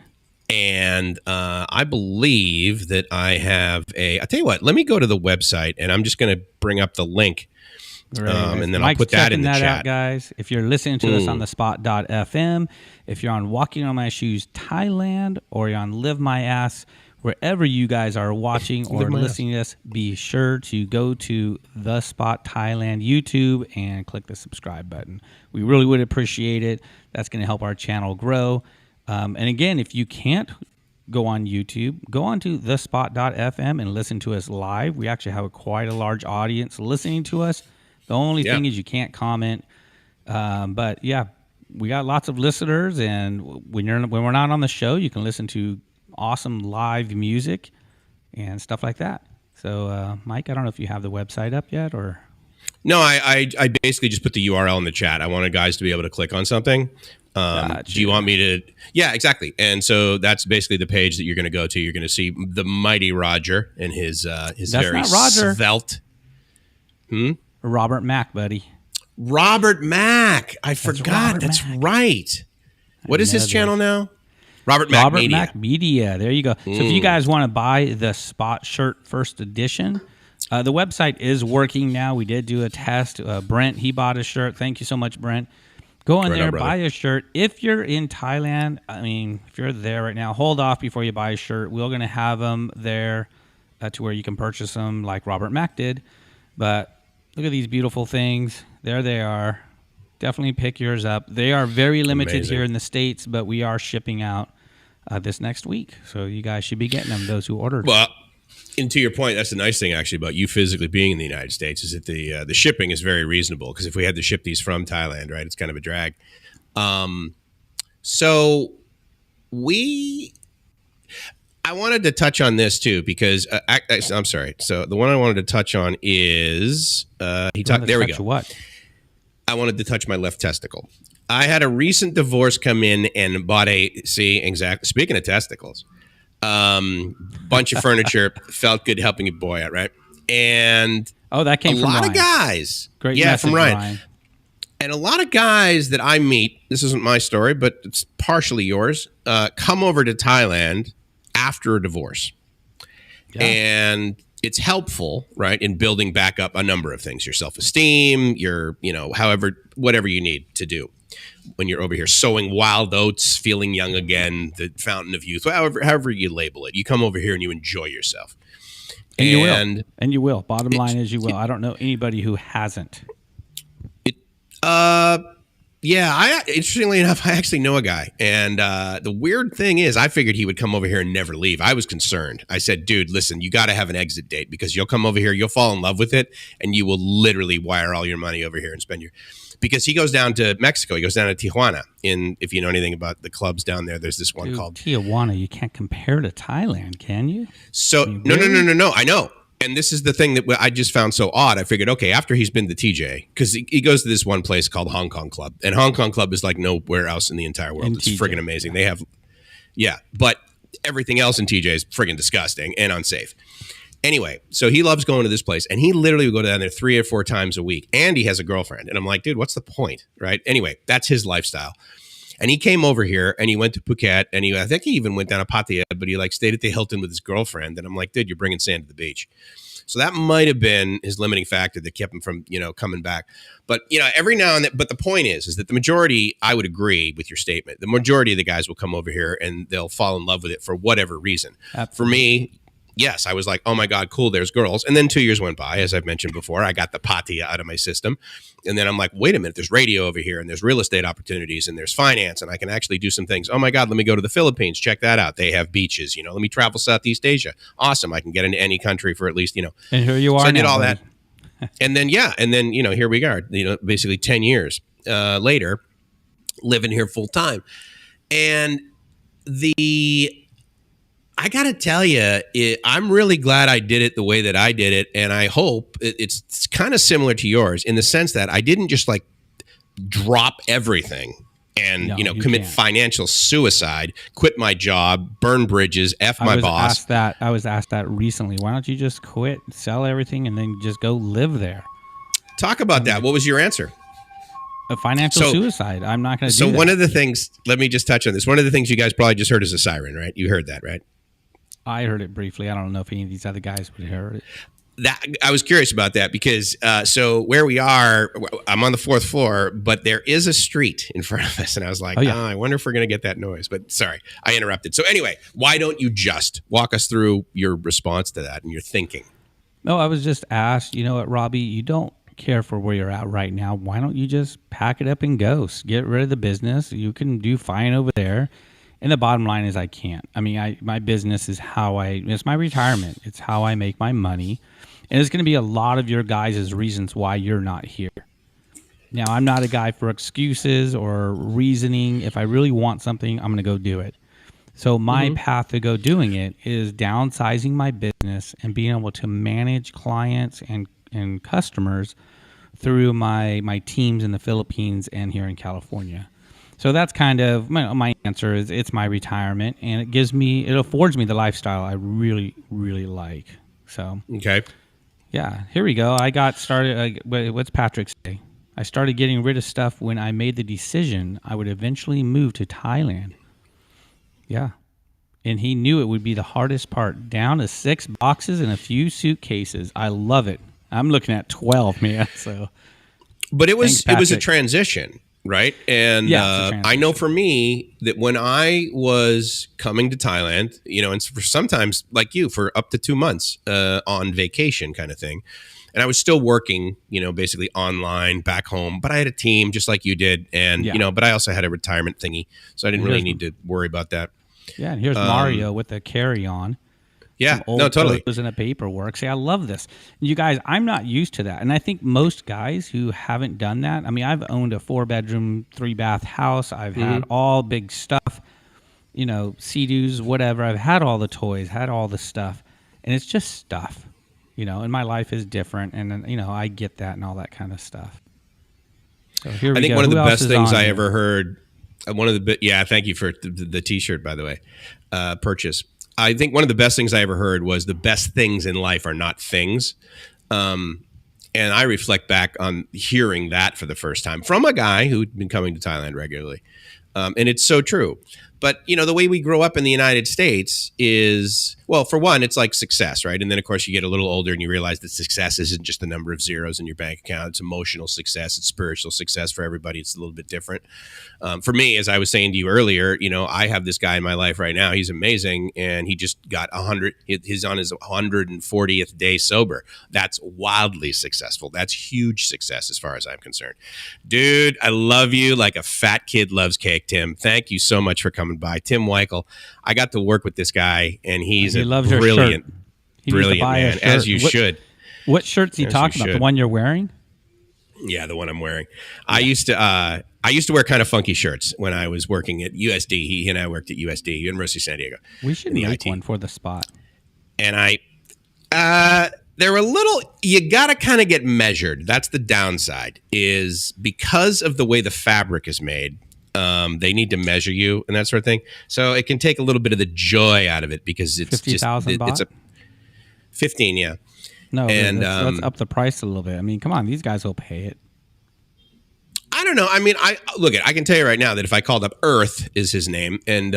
And I believe that I have I'll tell you what, let me go to the website, and I'm just going to bring up the link. Right. And then Mike's I'll put that in the chat. Out, guys. If you're listening to us on the spot.fm, if you're on Walking on My Shoes Thailand, or you're on Live My Ass, wherever you guys are watching or listening to us, be sure to go to the Spot Thailand YouTube and click the subscribe button. We really would appreciate it. That's going to help our channel grow. And again, if you can't go on YouTube, go on to thespot.fm and listen to us live. We actually have quite a large audience listening to us. The only thing is you can't comment. But yeah, we got lots of listeners, and when we're not on the show, you can listen to awesome live music and stuff like that. So, Mike, I don't know if you have the website up yet, or no. I basically just put the URL in the chat. I wanted guys to be able to click on something. Do you want me to? Yeah, exactly. And so that's basically the page that you're going to go to. You're going to see the mighty Roger and his very svelte. Robert Mack, buddy. Robert Mack. I forgot. That's right. What is his channel now? Robert Mack Media. There you go. So if you guys want to buy the Spot shirt first edition, the website is working now. We did do a test. Brent, he bought a shirt. Thank you so much, Brent. Go in there, buy a shirt. If you're in Thailand, if you're there right now, hold off before you buy a shirt. We're going to have them there to where you can purchase them like Robert Mack did. But look at these beautiful things. There they are. Definitely pick yours up. They are very limited here in the States, but we are shipping out this next week. So you guys should be getting them, those who ordered. Well, and to your point, that's the nice thing actually about you physically being in the United States is that the shipping is very reasonable, because if we had to ship these from Thailand, right, it's kind of a drag. So I wanted to touch on this too, because I'm sorry. So the one I wanted to touch on is there we go. What? I wanted to touch my left testicle. I had a recent divorce come in and bought speaking of testicles, bunch of furniture, felt good helping a boy out, right? And that came from a lot Ryan. Of guys. Great message, from Ryan. And a lot of guys that I meet, this isn't my story, but it's partially yours, come over to Thailand after a divorce. Yeah. And it's helpful, right, in building back up a number of things, your self-esteem, whatever you need to do when you're over here, sowing wild oats, feeling young again, the fountain of youth, however you label it. You come over here and you enjoy yourself. And you will. And you will. Bottom line is you will. I don't know anybody who hasn't. Yeah, interestingly enough, I actually know a guy. And the weird thing is, I figured he would come over here and never leave. I was concerned. I said, dude, listen, you got to have an exit date, because you'll come over here, you'll fall in love with it, and you will literally wire all your money over here and spend because he goes down to Mexico. He goes down to Tijuana. If you know anything about the clubs down there, there's this one called Tijuana. You can't compare to Thailand, can you? So, no. I know. And this is the thing that I just found so odd. I figured, okay, after he's been to TJ, because he goes to this one place called Hong Kong Club. And Hong Kong Club is like nowhere else in the entire world. It's friggin' amazing. They have, but everything else in TJ is friggin' disgusting and unsafe. Anyway, so he loves going to this place, and he literally would go down there 3 or 4 times a week. And he has a girlfriend. And I'm like, dude, what's the point? Right? Anyway, that's his lifestyle. And he came over here and he went to Phuket, and I think he even went down to Pattaya, but he like stayed at the Hilton with his girlfriend. And I'm like, dude, you're bringing sand to the beach. So that might have been his limiting factor that kept him from, coming back. But, every now and then, but the point is that the majority, I would agree with your statement. The majority of the guys will come over here and they'll fall in love with it for whatever reason. Absolutely. For me, yes, I was like, oh my God, cool, there's girls. And then 2 years went by, as I've mentioned before. I got the Pattaya out of my system. And then I'm like, wait a minute, there's radio over here, and there's real estate opportunities, and there's finance, and I can actually do some things. Oh my God, let me go to the Philippines. Check that out. They have beaches. Let me travel Southeast Asia. Awesome. I can get into any country for at least, And here you are. So I did all that. And then, here we are, basically 10 years later, living here full time. And I got to tell you, I'm really glad I did it the way that I did it. And I hope it's kind of similar to yours in the sense that I didn't just like drop everything and, commit financial suicide, quit my job, burn bridges, my boss. I was asked that recently. Why don't you just quit, sell everything, and then just go live there? Talk about that. What was your answer? A financial suicide. I'm not going to do that. So one of the things, let me just touch on this. One of the things you guys probably just heard is a siren, right? You heard that, right? I heard it briefly. I don't know if any of these other guys would have heard it. I was curious about that because so where we are, I'm on the 4th floor, but there is a street in front of us. And I was like, I wonder if we're going to get that noise. But sorry, I interrupted. So anyway, why don't you just walk us through your response to that and your thinking? No, I was just asked, you know what, Robbie, you don't care for where you're at right now. Why don't you just pack it up and go? Get rid of the business. You can do fine over there. And the bottom line is I can't. I mean, my business is it's my retirement. It's how I make my money. And it's going to be a lot of your guys' reasons why you're not here. Now, I'm not a guy for excuses or reasoning. If I really want something, I'm going to go do it. So my path to go doing it is downsizing my business and being able to manage clients and customers through my teams in the Philippines and here in California. So that's kind of my answer is it's my retirement, and it affords me the lifestyle I really, really like. So, okay. Yeah, here we go. I got started. What's Patrick say? I started getting rid of stuff when I made the decision I would eventually move to Thailand. Yeah. And he knew it would be the hardest part. Down to 6 boxes and a few suitcases. I love it. I'm looking at 12, man. So, but it was a transition. Right. And I know for me that when I was coming to Thailand, and for sometimes like you for up to 2 months on vacation kind of thing. And I was still working, basically online back home. But I had a team just like you did. And, but I also had a retirement thingy. So I didn't really need to worry about that. Yeah. And here's Mario with the carry-on. Yeah, no, totally. Photos in the paperwork. See, I love this. You guys, I'm not used to that. And I think most guys who haven't done that, I mean, I've owned a 4-bedroom, 3-bath house. I've had all big stuff, Sea-Doos, whatever. I've had all the toys, had all the stuff. And it's just stuff, and my life is different. And, I get that and all that kind of stuff. So here we go. I think one of the best things I ever heard, thank you for the T-shirt, by the way, purchase. I think one of the best things I ever heard was the best things in life are not things. And I reflect back on hearing that for the first time from a guy who'd been coming to Thailand regularly. And it's so true. But, the way we grow up in the United States is, well, for one, it's like success, right? And then, of course, you get a little older and you realize that success isn't just the number of zeros in your bank account. It's emotional success. It's spiritual success. For everybody, it's a little bit different. For me, as I was saying to you earlier, I have this guy in my life right now. He's amazing. And he just got 100. He's on his 140th day sober. That's wildly successful. That's huge success as far as I'm concerned. Dude, I love you like a fat kid loves cake, Tim. Thank you so much for coming by. Tim Weichel. I got to work with this guy, and he loves brilliant man, as you should. What shirt's he talking about? The one you're wearing? Yeah, the one I'm wearing. Yeah. I used to wear kind of funky shirts when I was working at USD. He and I worked at USD, University of San Diego. We should make one for the spot. And they're a little, you got to kind of get measured. That's the downside, is because of the way the fabric is made. They need to measure you and that sort of thing. So it can take a little bit of the joy out of it because it's 50,000 baht? 15, yeah. No, and let's up the price a little bit. I mean, come on, these guys will pay it. I don't know. I mean, I can tell you right now that if I called up Earth is his name, and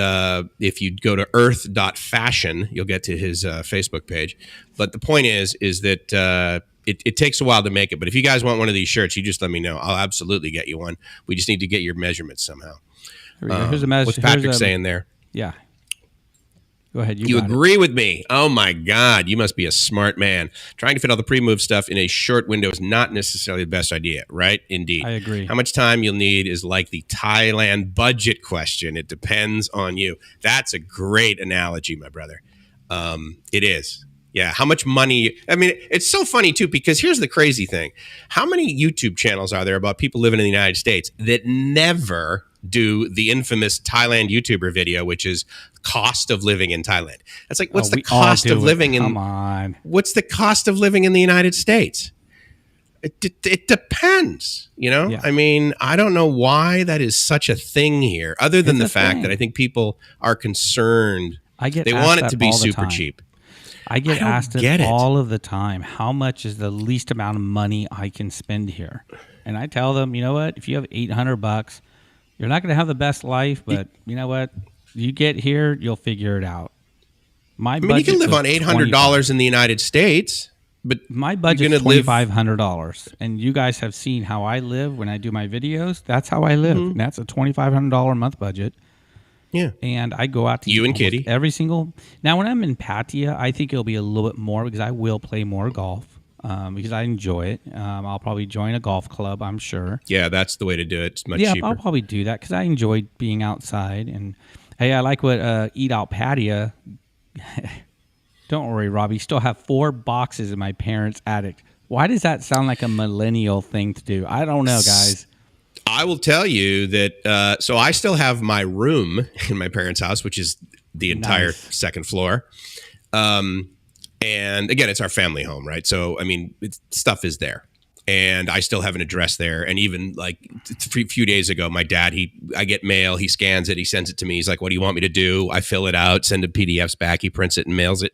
if you go to earth.fashion, you'll get to his Facebook page. But the point is that it takes a while to make it. But if you guys want one of these shirts, you just let me know. I'll absolutely get you one. We just need to get your measurements somehow. Here's a message. What's Patrick saying there? Yeah. Go ahead. You agree with me? Oh my God, you must be a smart man. Trying to fit all the pre-move stuff in a short window is not necessarily the best idea, right? Indeed. I agree. How much time you'll need is like the Thailand budget question. It depends on you. That's a great analogy, my brother. It is. Yeah. How much money? I mean, it's so funny too, because here's the crazy thing. How many YouTube channels are there about people living in the United States that never do the infamous Thailand YouTuber video, which is cost of living in Thailand? That's like, what's the cost of living in? Come on. What's the cost of living in the United States? It depends, you know? Yeah. I mean, I don't know why that is such a thing here, other than the fact that I think people are concerned. They want it to be super cheap. I get asked it all of the time. How much is the least amount of money I can spend here? And I tell them, you know what? If you have $800, you're not going to have the best life, but you know what? You get here, you'll figure it out. I mean, you can live on $800 in the United States, but my budget is $2,500. And you guys have seen how I live when I do my videos. That's how I live. And that's a $2,500 a month budget. Yeah. And I go out to you and Kitty every single. Now, when I'm in Pattaya, I think it'll be a little bit more because I will play more golf. Because I enjoy it. I'll probably join a golf club, I'm sure. Yeah, that's the way to do it. It's much cheaper. Yeah, I'll probably do that because I enjoy being outside. And hey, I like what Eat Out Pattaya. Don't worry, Robbie. Still have 4 boxes in my parents' attic. Why does that sound like a millennial thing to do? I don't know, guys. I will tell you that. So I still have my room in my parents' house, which is the entire second floor. And again, it's our family home, right? So, I mean, stuff is there. And I still have an address there. And even like a few days ago, my dad, I get mail, he scans it, he sends it to me. He's like, what do you want me to do? I fill it out, send the PDFs back, he prints it and mails it.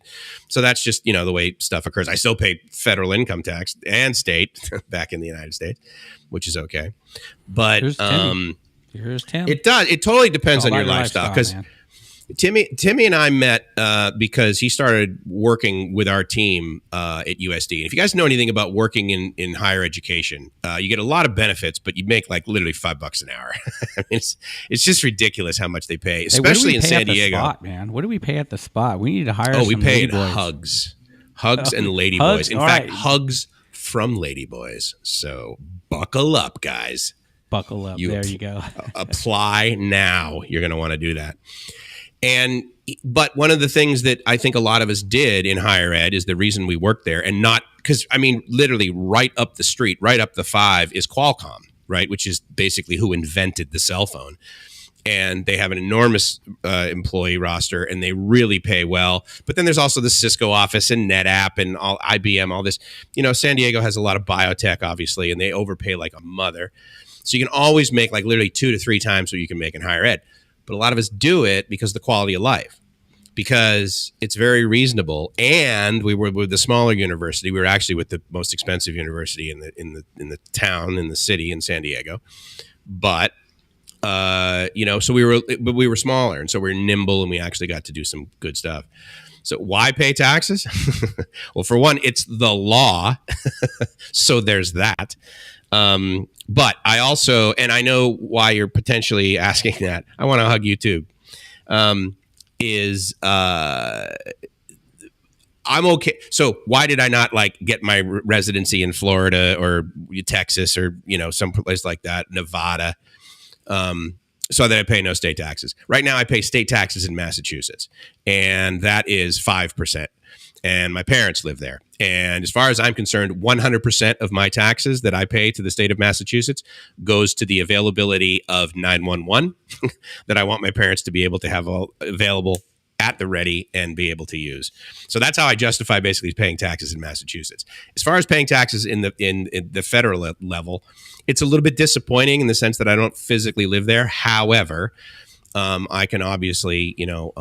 So that's just, you know, the way stuff occurs. I still pay federal income tax and state back in the United States, which is okay. But here's Tim. It does. It totally depends on your lifestyle. Because Timmy and I met because he started working with our team at USD. And if you guys know anything about working in higher education, you get a lot of benefits, but you make like literally $5 an hour. I mean, it's just ridiculous how much they pay, especially in San Diego. Spot, man, what do we pay at the spot? We need to hire. We pay hugs and ladyboys. In fact, hugs from ladyboys. So buckle up, guys. Buckle up. There you go. Apply now. You're going to want to do that. But one of the things that I think a lot of us did in higher ed is the reason we worked there, and not because, I mean, literally right up the street, right up the 5 is Qualcomm, right? Which is basically who invented the cell phone. And they have an enormous employee roster, and they really pay well. But then there's also the Cisco office and NetApp and all IBM, all this. You know, San Diego has a lot of biotech, obviously, and they overpay like a mother. So you can always make like literally 2 to 3 times what you can make in higher ed. But a lot of us do it because of the quality of life, because it's very reasonable. And we were with the smaller university. We were actually with the most expensive university in the town, in the city, in San Diego. But you know, so we were smaller, and so we were nimble, and we actually got to do some good stuff. So why pay taxes? Well, for one, it's the law, so there's that. But I also, and I know why you're potentially asking that. I want to hug you too. I'm okay. So why did I not like get my residency in Florida or Texas or, you know, some place like that, Nevada, so that I pay no state taxes? Right now I pay state taxes in Massachusetts, and that is 5%. And my parents live there. And as far as I'm concerned, 100% of my taxes that I pay to the state of Massachusetts goes to the availability of 911 that I want my parents to be able to have available at the ready and be able to use. So that's how I justify basically paying taxes in Massachusetts. As far as paying taxes in the federal level, it's a little bit disappointing in the sense that I don't physically live there. However, I can obviously, you know,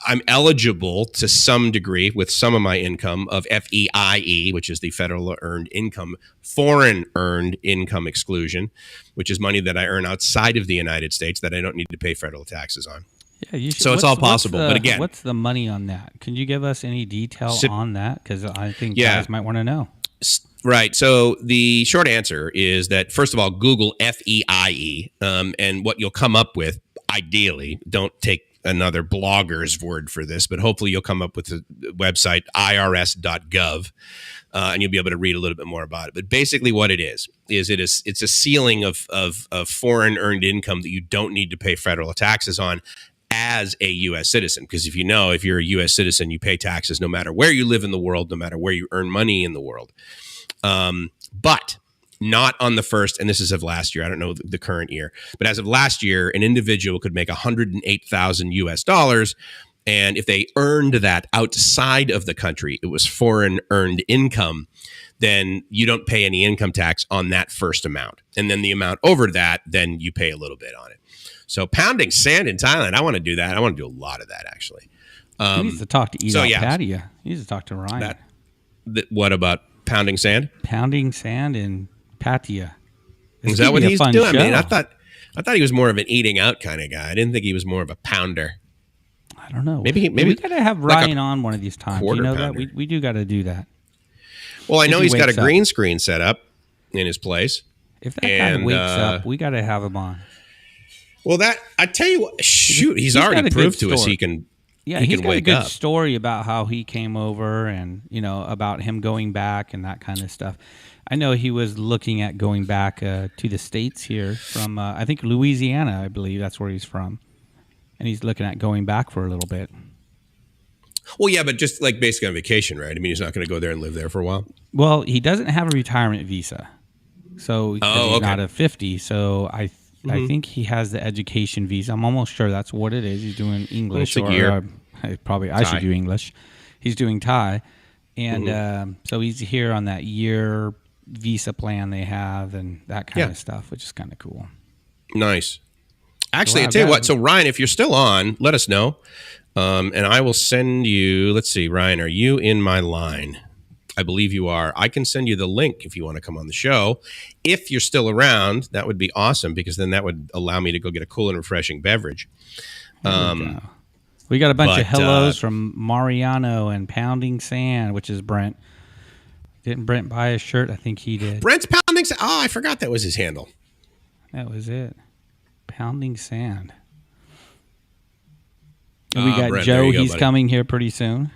I'm eligible to some degree with some of my income of FEIE, which is the federal earned income, foreign earned income exclusion, which is money that I earn outside of the United States that I don't need to pay federal taxes on. Yeah, you should. So it's all possible. But again, what's the money on that? Can you give us any detail on that? Because I think guys might want to know. Right. So the short answer is that, first of all, Google FEIE, and what you'll come up with, ideally, don't take another blogger's word for this, but hopefully you'll come up with the website irs.gov, and you'll be able to read a little bit more about it. But basically what it is it's a ceiling of foreign earned income that you don't need to pay federal taxes on as a U.S. citizen. Because if you're a U.S. citizen, you pay taxes no matter where you live in the world, no matter where you earn money in the world. But not on the first, and this is of last year, I don't know the current year, but as of last year, an individual could make $108,000 US, and if they earned that outside of the country, it was foreign earned income, then you don't pay any income tax on that first amount. And then the amount over that, then you pay a little bit on it. So pounding sand in Thailand, I want to do that. I want to do a lot of that, actually. He needs to talk to Patia. He needs to talk to Ryan. What about pounding sand? Pounding sand in Patia. Is that what he's doing? Show. I mean, I thought he was more of an eating out kind of guy. I didn't think he was more of a pounder. I don't know. Maybe we got to have Ryan on one of these times. You know pounder. That we do got to do that. Well, I know he's got a green screen set up in his place. If that guy wakes up, we got to have him on. Well, I tell you what, shoot, he's already proved to us he can. Yeah, he's got a good story about how he came over, and about him going back and that kind of stuff. I know he was looking at going back to the States here from, I think, Louisiana, I believe that's where he's from. And he's looking at going back for a little bit. Well, yeah, but just like basically on vacation, right? I mean, he's not going to go there and live there for a while. Well, he doesn't have a retirement visa. So he's not a 50. So I think he has the education visa. I'm almost sure that's what it is. He's doing English. It's a year. I should do English. He's doing Thai. And so he's here on that year visa plan they have and that kind of stuff, which is kind of cool. Nice. Actually, I'll tell you what. So, Ryan, if you're still on, let us know. And I will send you, let's see, Ryan, are you in my line? I believe you are. I can send you the link if you want to come on the show. If you're still around, that would be awesome, because then that would allow me to go get a cool and refreshing beverage. We got a bunch of hellos from Mariano and Pounding Sand, which is Brent. Didn't Brent buy a shirt? I think he did. Brent's Pounding Sand. Oh, I forgot that was his handle. That was it. Pounding Sand. And we got Brent, Joe. He's coming here pretty soon.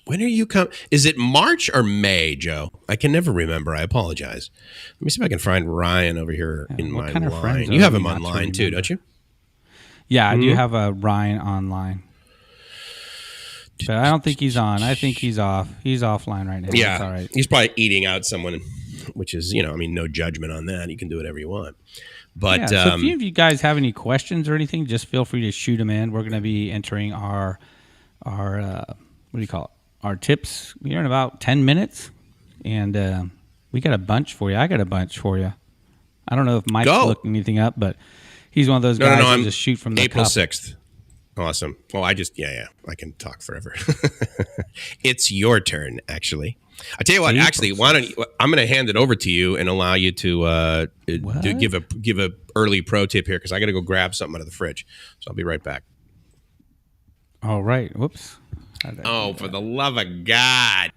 When are you coming? Is it March or May, Joe? I can never remember. I apologize. Let me see if I can find Ryan over here in my line. You have him online too, don't you? Yeah, I do have a Ryan online. But I don't think he's on. I think he's off. He's offline right now. Yeah, that's all right. He's probably eating out someone, which is, no judgment on that. You can do whatever you want. But so if any of you guys have any questions or anything, just feel free to shoot them in. We're going to be entering our what do you call it? Our tips here in about 10 minutes. And we got a bunch for you. I got a bunch for you. I don't know if Mike's looking anything up, but he's one of those guys who just shoot from the April cup. 6th. Awesome. Well, I can talk forever. It's your turn, actually. I tell you what, actually, I'm going to hand it over to you and allow you to give a early pro tip here, because I got to go grab something out of the fridge. So I'll be right back. All right. Whoops. Oh, for the love of God.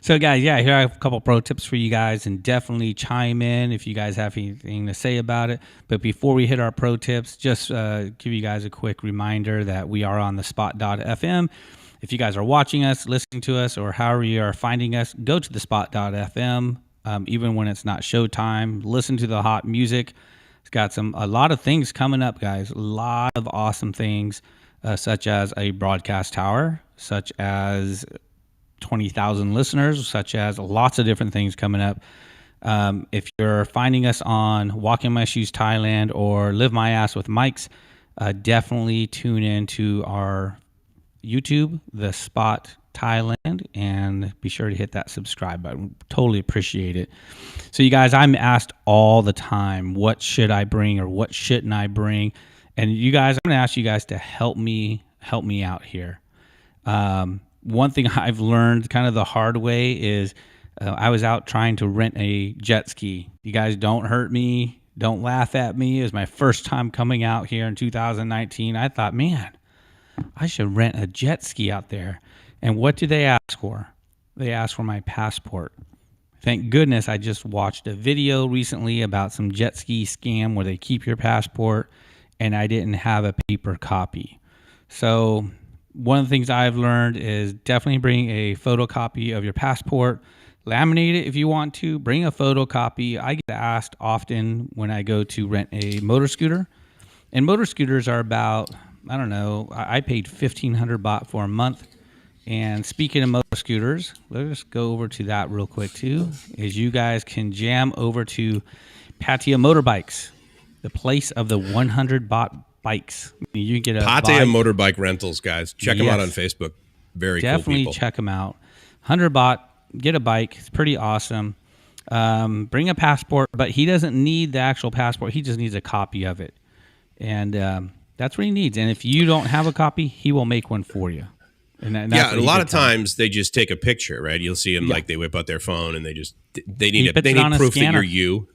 So, guys, here I have a couple pro tips for you guys, and definitely chime in if you guys have anything to say about it. But before we hit our pro tips, just give you guys a quick reminder that we are on the spot.fm. If you guys are watching us, listening to us, or however you are finding us, go to the spot.fm. Even when it's not showtime, listen to the hot music. It's got a lot of things coming up, guys. A lot of awesome things, such as a broadcast tower, such as 20,000 listeners, such as lots of different things coming up. If you're finding us on Walking My Shoes Thailand or Live My Ass with Mike's, definitely tune in to our YouTube, the Spot Thailand, and be sure to hit that subscribe button. Totally appreciate it. So you guys, I'm asked all the time, what should I bring or what shouldn't I bring? And you guys, I'm going to ask you guys to help me out here. One thing I've learned kind of the hard way is I was out trying to rent a jet ski. You guys don't hurt me. Don't laugh at me. It was my first time coming out here in 2019. I thought, man, I should rent a jet ski out there. And what do they ask for? They ask for my passport. Thank goodness I just watched a video recently about some jet ski scam where they keep your passport, and I didn't have a paper copy. So one of the things I've learned is definitely bring a photocopy of your passport. Laminate it if you want to. Bring a photocopy. I get asked often when I go to rent a motor scooter. And motor scooters are about, I don't know, I paid 1,500 baht for a month. And speaking of motor scooters, let's go over to that real quick too, is you guys can jam over to Pattaya Motorbikes, the place of the 100 baht bikes. You can get a Pattaya Motorbike Rentals, guys. Check them out on Facebook. Very cool people. Definitely check them out. 100 baht, get a bike. It's pretty awesome. Bring a passport, but he doesn't need the actual passport. He just needs a copy of it. And that's what he needs. And if you don't have a copy, he will make one for you. And that's a lot of times they just take a picture, right? You'll see them like they whip out their phone and they need proof that you're you.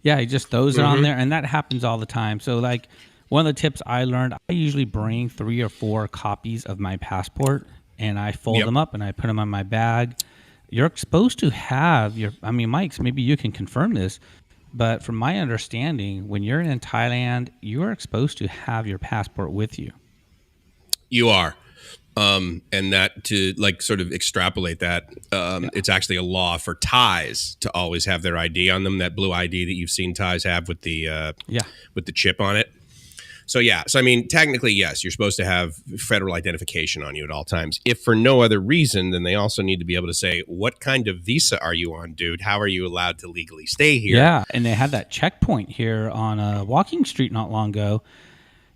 Yeah, he just throws it on there, and that happens all the time. So like one of the tips I learned, I usually bring 3 or 4 copies of my passport, and I fold them up and I put them on my bag. You're supposed to have Mike, maybe you can confirm this, but from my understanding, when you're in Thailand, you are supposed to have your passport with you. You are. And that to like sort of extrapolate that, it's actually a law for Thais to always have their ID on them. That blue ID that you've seen Thais have with the chip on it. So I mean, technically, yes, you're supposed to have federal identification on you at all times. If for no other reason, then they also need to be able to say, what kind of visa are you on, dude? How are you allowed to legally stay here? Yeah, and they had that checkpoint here on Walking Street not long ago.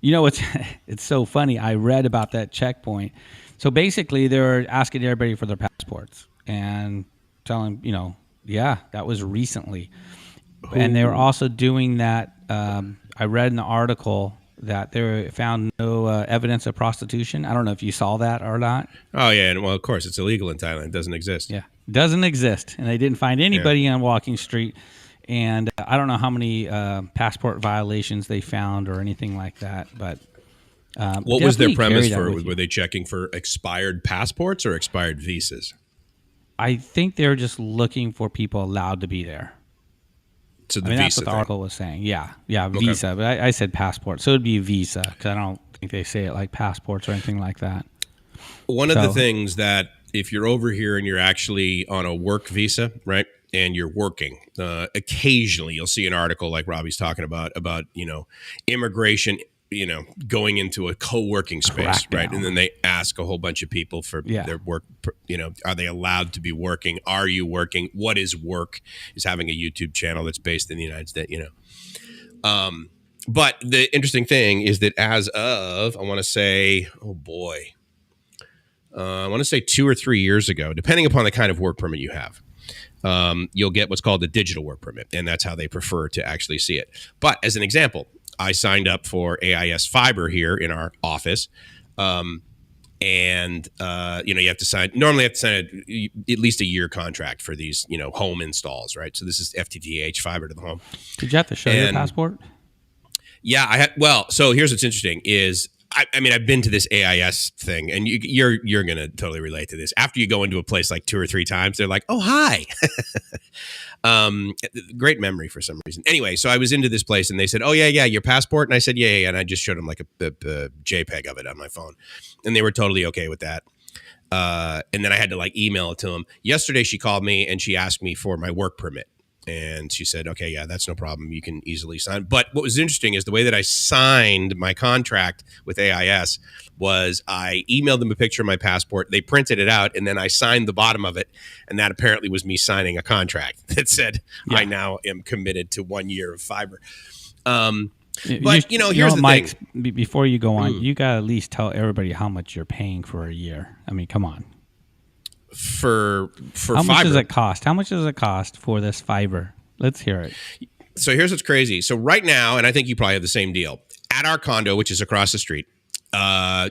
You know, it's so funny. I read about that checkpoint. So basically, they were asking everybody for their passports and telling, that was recently. Ooh. And they were also doing that. I read in the article that they found no evidence of prostitution. I don't know if you saw that or not. Oh, yeah. And well, of course, it's illegal in Thailand. It doesn't exist. Yeah, it doesn't exist. And they didn't find anybody on Walking Street. And I don't know how many passport violations they found or anything like that. But what was their premise for? Were they checking for expired passports or expired visas? I think they're just looking for people allowed to be there. So that's what the article was saying. Yeah, visa. Okay. But I said passport, so it'd be visa because I don't think they say it like passports or anything like that. One of the things that if you're over here and you're actually on a work visa, right, and you're working, occasionally you'll see an article like Robbie's talking about immigration, going into a co-working space, right? And then they ask a whole bunch of people for their work, are they allowed to be working? Are you working? What is work? Is having a YouTube channel that's based in the United States, But the interesting thing is that as of, I want to say 2 or 3 years ago, depending upon the kind of work permit you have, you'll get what's called a digital work permit, and that's how they prefer to actually see it. But as an example, I signed up for AIS Fiber here in our office, you have to sign. Normally, you have to sign at least a year contract for these, home installs, right? So this is FTTH fiber to the home. Did you have to show your passport? Yeah, I had. Well, so here's what's interesting is. I've been to this AIS thing, and you're going to totally relate to this. After you go into a place like 2 or 3 times, they're like, "Oh, hi." Great memory for some reason. Anyway, so I was into this place, and they said, "Oh, yeah, your passport," and I said, "Yeah," and I just showed them like a JPEG of it on my phone, and they were totally okay with that. And then I had to like email it to them. Yesterday, she called me and she asked me for my work permit. And she said, okay, yeah, that's no problem. You can easily sign. But what was interesting is the way that I signed my contract with AIS was I emailed them a picture of my passport. They printed it out, and then I signed the bottom of it. And that apparently was me signing a contract that said, I now am committed to 1 year of fiber. But, here's the Mike, thing. Before you go on, you got to at least tell everybody how much you're paying for a year. I mean, come on. For how much fiber. Does it cost? How much does it cost for this fiber? Let's hear it. So here's what's crazy. So right now, and I think you probably have the same deal. at our condo, which is across the street,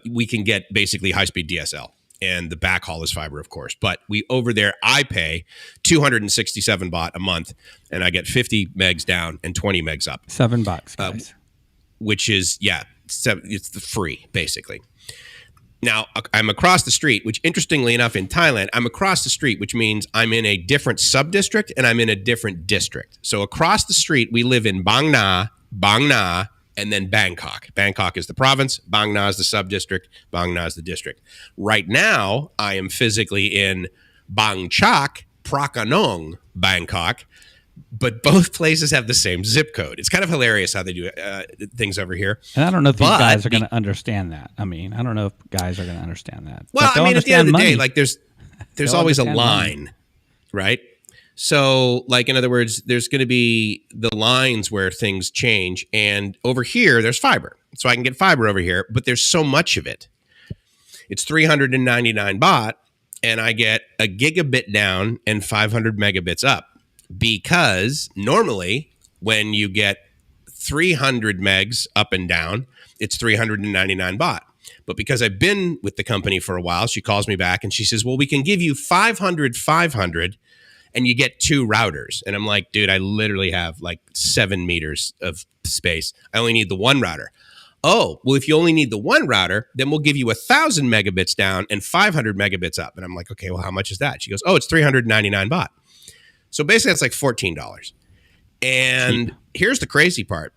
we can get basically high-speed DSL. And the backhaul is fiber, of course. But over there, I pay 267 baht a month, and I get 50 megs down and 20 megs up. $7, guys. Which is, it's the free, basically. Now, I'm across the street, which interestingly enough, in Thailand, I'm across the street, which means I'm in a different sub-district and I'm in a different district. So across the street, we live in Bang Na, and then Bangkok. Bangkok is the province. Bang Na is the sub-district. Bang Na is the district. Right now, I am physically in Bang Chak, Prakanong, Bangkok, but both places have the same zip code. It's kind of hilarious how they do things over here. And I don't know if these guys are going to understand that. I mean, I don't know if guys are going to understand that. Well, I mean, at the end of the day, like there's always a line, right? So, like, in other words, there's going to be the lines where things change. And over here, there's fiber. So I can get fiber over here, but there's so much of it. It's 399 baht, and I get a gigabit down and 500 megabits up. Because normally, when you get 300 megs up and down, it's 399 baht. But because I've been with the company for a while, she calls me back and she says, well, we can give you 500, and you get 2 routers. And I'm like, dude, I literally have like 7 meters of space. I only need the 1 router. Oh, well, if you only need the 1 router, then we'll give you 1,000 megabits down and 500 megabits up. And I'm like, okay, well, how much is that? She goes, oh, it's 399 baht. So basically, that's like $14. And here's the crazy part,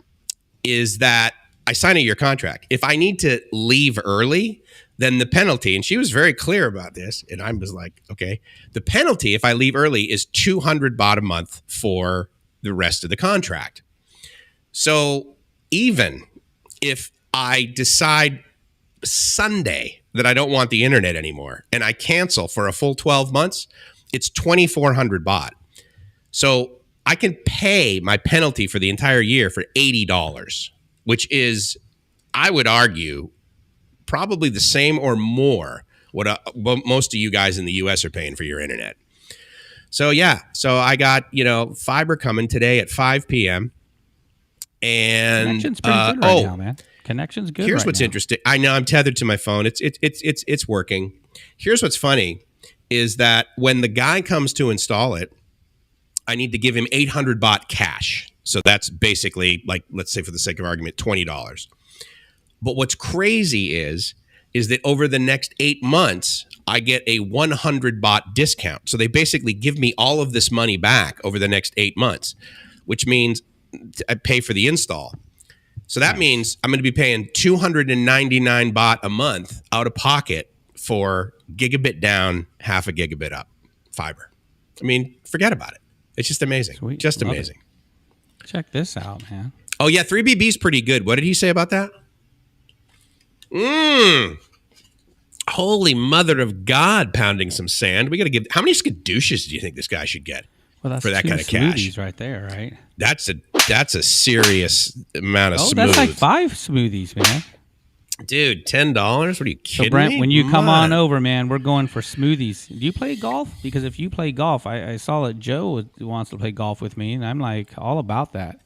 is that I sign a year contract. If I need to leave early, then the penalty, and she was very clear about this, and I was like, okay, the penalty if I leave early is 200 baht a month for the rest of the contract. So even if I decide Sunday that I don't want the internet anymore and I cancel for a full 12 months, it's 2,400 baht. So I can pay my penalty for the entire year for $80, which is, I would argue, probably the same or more what most of you guys in the U.S. are paying for your internet. So so I got fiber coming today at 5 p.m. And connection's pretty good right now, man. Connection's good. Here's what's interesting. I know I'm tethered to my phone. It's working. Here's what's funny is that when the guy comes to install it, I need to give him 800 baht cash. So that's basically, like, let's say for the sake of argument, $20. But what's crazy is that over the next 8 months, I get a 100 baht discount. So they basically give me all of this money back over the next 8 months, which means I pay for the install. So that means I'm going to be paying 299 baht a month out of pocket for gigabit down, half a gigabit up fiber. I mean, forget about it. It's just amazing. Sweet. Just Love amazing. it. Check this out, man. Oh, yeah. 3BB's pretty good. What did he say about that? Holy mother of God, pounding some sand. We got to give. How many skadooshas do you think this guy should get for that kind of cash? Right there, right? That's a serious amount of smooth. That's like 5 smoothies, man. Dude, $10? What are you kidding so Brent, me? When you come on over, man, we're going for smoothies. Do you play golf? Because if you play golf, I saw that Joe wants to play golf with me, and I'm like all about that.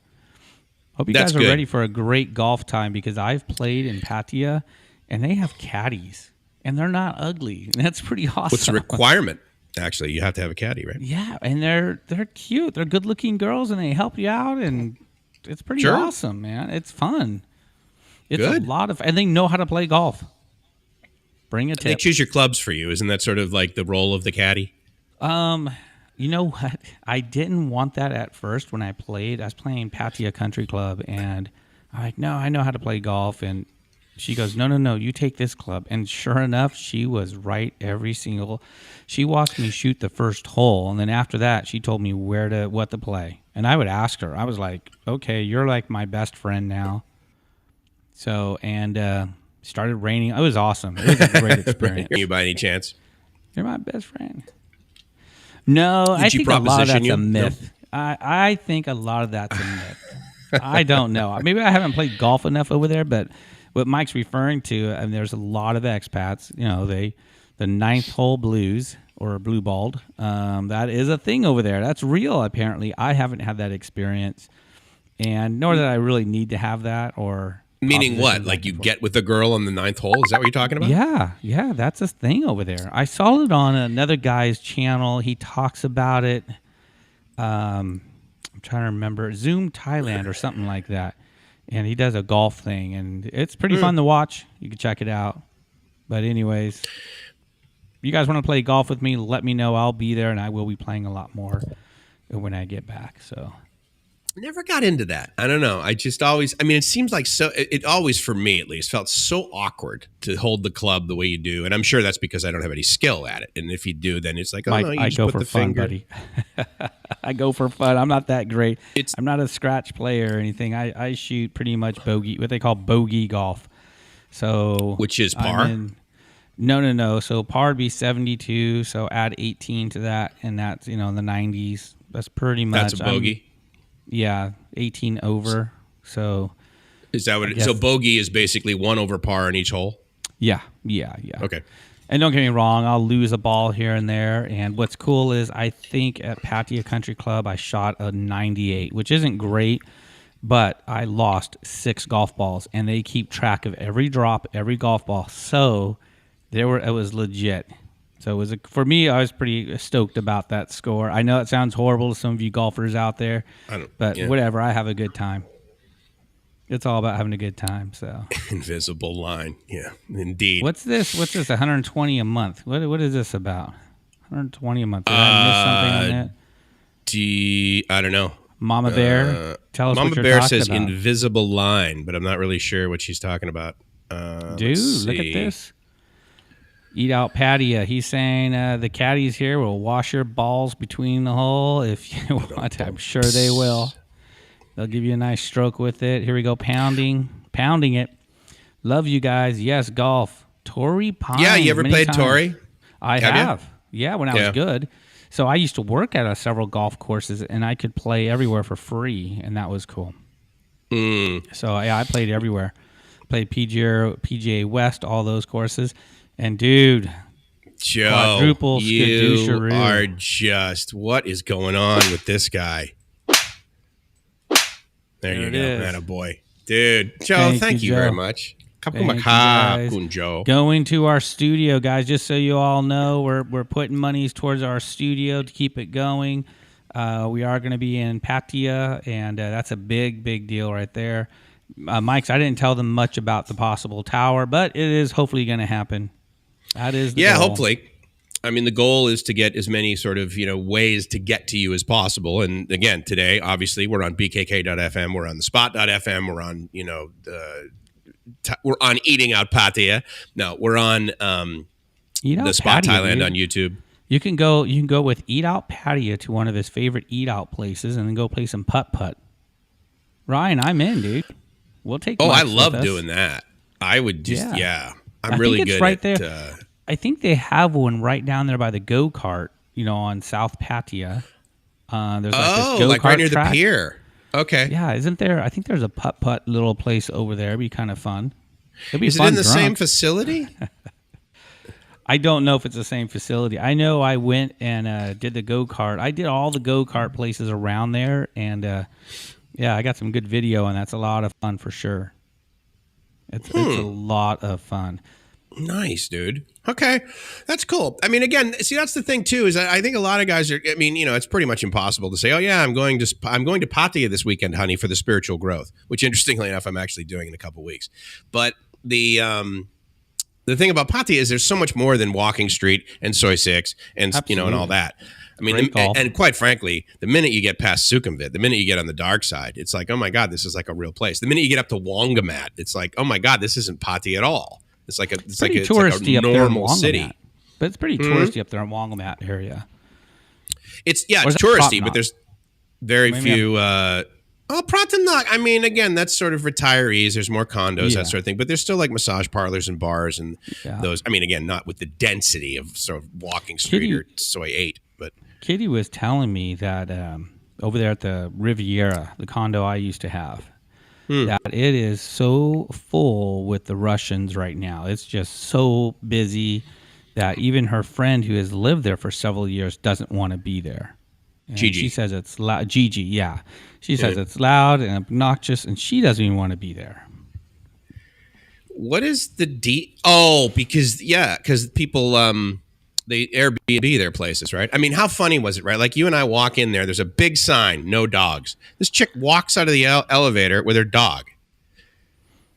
Hope you guys are ready for a great golf time, because I've played in Pattaya, and they have caddies, and they're not ugly. And that's pretty awesome. What's the requirement? Actually, you have to have a caddy, right? Yeah, and they're cute. They're good-looking girls, and they help you out, and it's pretty awesome, man. It's fun. It's a lot of, and they know how to play golf. Bring a tip. They choose your clubs for you. Isn't that sort of like the role of the caddy? You know what? I didn't want that at first when I played. I was playing Pattaya Country Club, and I'm like, no, I know how to play golf. And she goes, no, you take this club. And sure enough, she was right she watched me shoot the first hole. And then after that, she told me what to play. And I would ask her. I was like, okay, you're like my best friend now. So, and started raining. It was awesome. It was a great experience. You by any chance? You're my best friend. No, I think a lot of that's a myth. No. I think a lot of that's a myth. I don't know. Maybe I haven't played golf enough over there, but what Mike's referring to, and there's a lot of expats, the ninth hole blues or blue balled, that is a thing over there. That's real, apparently. I haven't had that experience, and nor that I really need to have that, or... Meaning what? Like you get with a girl on the 9th hole? Is that what you're talking about? Yeah, that's a thing over there. I saw it on another guy's channel. He talks about it. I'm trying to remember, Zoom Thailand or something like that. And he does a golf thing, and it's pretty fun to watch. You can check it out. But anyways, if you guys want to play golf with me, let me know. I'll be there, and I will be playing a lot more when I get back. So never got into that. I don't know. I just always, I mean, it seems like it always, for me at least, felt so awkward to hold the club the way you do. And I'm sure that's because I don't have any skill at it. And if you do, then it's like, oh, Mike, no, you I just go put for the fun, finger. buddy. I go for fun. I'm not that great. I'm not a scratch player or anything. I shoot pretty much bogey, what they call bogey golf. So which is par? No. So par would be 72. So add 18 to that, and that's, in the 90s. That's pretty much. That's a bogey? Yeah, 18 over. So is that what? So bogey is basically 1 over par in each hole. Yeah. Okay. And don't get me wrong, I'll lose a ball here and there. And what's cool is I think at Pattaya Country Club I shot a 98, which isn't great, but I lost 6 golf balls, and they keep track of every drop, every golf ball. So it was legit. So it was for me, I was pretty stoked about that score. I know it sounds horrible to some of you golfers out there, but whatever. I have a good time. It's all about having a good time. So invisible line, yeah, indeed. What's this? 120 a month. What is this about? 120 a month. Did I miss something on that? I don't know. Mama Bear, tell us Mama what you're Bear talking says about. invisible line, but I'm not really sure what she's talking about. Dude, look at this. Eat Out Pattaya. He's saying the caddies here will wash your balls between the hole if you want. I'm sure they will. They'll give you a nice stroke with it. Here we go, pounding it. Love you guys. Yes, golf. Torrey Pines. Yeah, you ever played Torrey? I have. Yeah, when I was good. So I used to work at several golf courses, and I could play everywhere for free, and that was cool. So yeah, I played everywhere. Played PGA West, all those courses. And dude, Joe, quadruple you are just, what is going on with this guy? There you go, attaboy. Dude, Joe, thank you very much. Joe. Going to our studio, guys, just so you all know, we're putting monies towards our studio to keep it going. We are going to be in Pattaya, and that's a big deal right there. Mike's, I didn't tell them much about the possible tower, but it is hopefully going to happen. That is the goal. Hopefully. I mean, the goal is to get as many sort of, ways to get to you as possible. And again, today, obviously, we're on bkk.fm, we're on the spot.fm, we're on, we're on Eating Out Pattaya. No, we're on the Spot Thailand on YouTube. You can go with Eat Out Pattaya to one of his favorite eat out places and then go play some putt-putt. Ryan, I'm in, dude. We'll take I love doing that. I would just, I'm really good right at there. I think they have one right down there by the go-kart, on South Pattaya. There's this go-kart like right near track. the pier. Okay. Yeah, isn't there? I think there's a putt-putt little place over there. It'd be kind of fun. Is it in the same facility? I don't know if it's the same facility. I know I went and did the go-kart. I did all the go-kart places around there, and I got some good video, and that's a lot of fun for sure. It's a lot of fun. Nice, dude. Okay, that's cool. I mean, again, see, that's the thing too. Is I think a lot of guys are. I mean, it's pretty much impossible to say, "Oh yeah, I'm going to Pattaya this weekend, honey, for the spiritual growth." Which, interestingly enough, I'm actually doing in a couple weeks. But the thing about Pattaya is there's so much more than walking street and Soi 6 and and all that. I mean, and quite frankly, the minute you get past Sukhumvit, the minute you get on the dark side, it's like, oh my God, this is like a real place. The minute you get up to Wongamat, it's like, oh my God, this isn't Pattaya at all. It's like a normal city. But it's pretty touristy up there in Wongamat area. It's touristy, but there's very few. Pratamnak. I mean, again, that's sort of retirees. There's more condos, that sort of thing. But there's still like massage parlors and bars and those. I mean, again, not with the density of sort of walking street or Soi 8, but. Kitty was telling me that over there at the Riviera, the condo I used to have, that it is so full with the Russians right now. It's just so busy that even her friend who has lived there for several years doesn't want to be there. And Gigi. She says it's loud. Gigi, yeah. She says it's loud and obnoxious, and she doesn't even want to be there. What is the Oh, because people they Airbnb their places, right? I mean, how funny was it, right? Like you and I walk in there, there's a big sign, no dogs. This chick walks out of the elevator with her dog,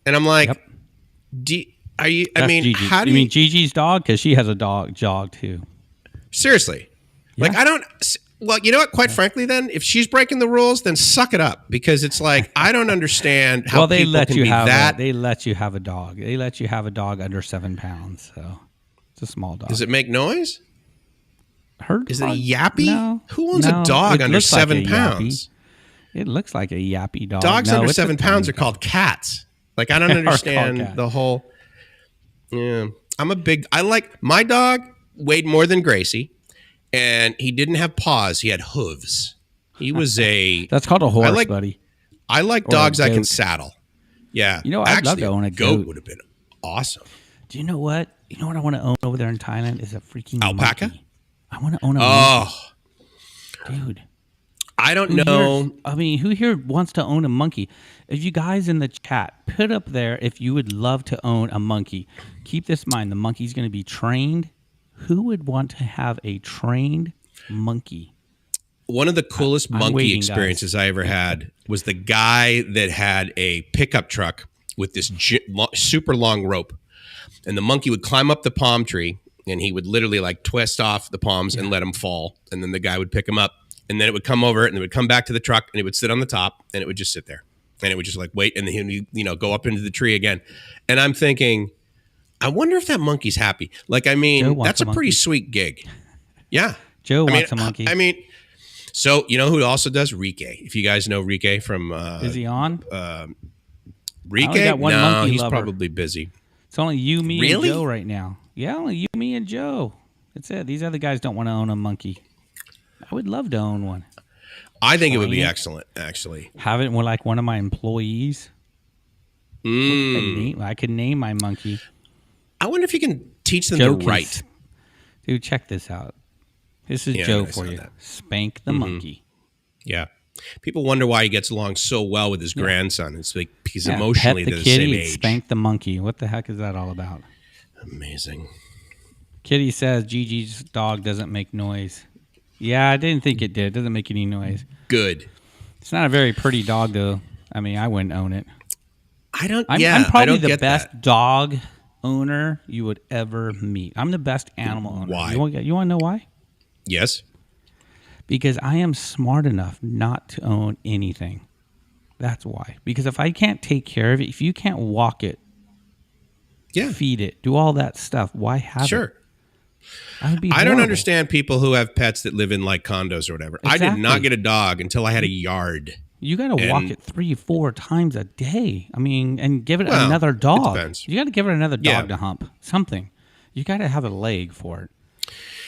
and I'm like, Yep. Are you? That's I mean, Gigi. how do you mean Gigi's dog? Because she has a jog too. Seriously, Yeah. like I don't. Well, you know what? Quite frankly, then, if she's breaking the rules, then suck it up, because it's like I don't understand how they people let can you be have that. they let you have a dog. They let you have a dog under 7 pounds. So it's a small dog. Does it make noise? Is it a yappy? No. Who owns a dog under 7 pounds? It looks like a yappy dog. Dogs under 7 pounds are called cats. Like, I don't understand the whole. Yeah, I like my dog weighed more than Gracie, and he didn't have paws. He had hooves. He was That's called a horse, buddy. I like dogs I can saddle. Yeah, you know, I'd love to own a goat. Would have been awesome. Do you know what? You know what I want to own over there in Thailand is a freaking alpaca. Monkey. I want to own a monkey. Dude. I don't know. Who here wants to own a monkey? If you guys in the chat, put up there if you would love to own a monkey. Keep this in mind. The monkey's going to be trained. Who would want to have a trained monkey? One of the coolest monkey experiences I ever had was the guy that had a pickup truck with this super long rope. And the monkey would climb up the palm tree, and he would literally like twist off the palms and let him fall. And then the guy would pick him up. And then it would come over, and it would come back to the truck, and it would sit on the top, and it would just sit there. And it would just like wait, and then he would, go up into the tree again. And I'm thinking, I wonder if that monkey's happy. Like, I mean, that's a pretty sweet gig. Yeah. Joe wants a monkey. I mean, so you know who also does? Rike. If you guys know Rike from is he on? Rike? No, he's probably busy. It's only you, me, and Joe right now. Yeah, only you, me, and Joe. That's it. These other guys don't want to own a monkey. I would love to own one. I think it would be excellent, actually. Have it with like one of my employees. I could name my monkey. I wonder if you can teach them to write. Dude, check this out. This is Joe for you. Spank the monkey. Yeah. People wonder why he gets along so well with his grandson. It's like because emotionally they're the same age. Spank the monkey. What the heck is that all about? Amazing. Kitty says Gigi's dog doesn't make noise. Yeah, I didn't think it did. It doesn't make any noise. Good. It's not a very pretty dog, though. I mean, I wouldn't own it. I'm probably the best dog owner you would ever meet. I'm the best animal owner. Why? You want to know why? Yes. Because I am smart enough not to own anything. That's why. Because if I can't take care of it, if you can't walk it, feed it, do all that stuff, why have it? Sure. I don't understand people who have pets that live in like condos or whatever. Exactly. I did not get a dog until I had a yard. You got to walk it 3-4 times a day. I mean, and give it another dog. It depends. You got to give it another dog to hump. Something. You got to have a leg for it.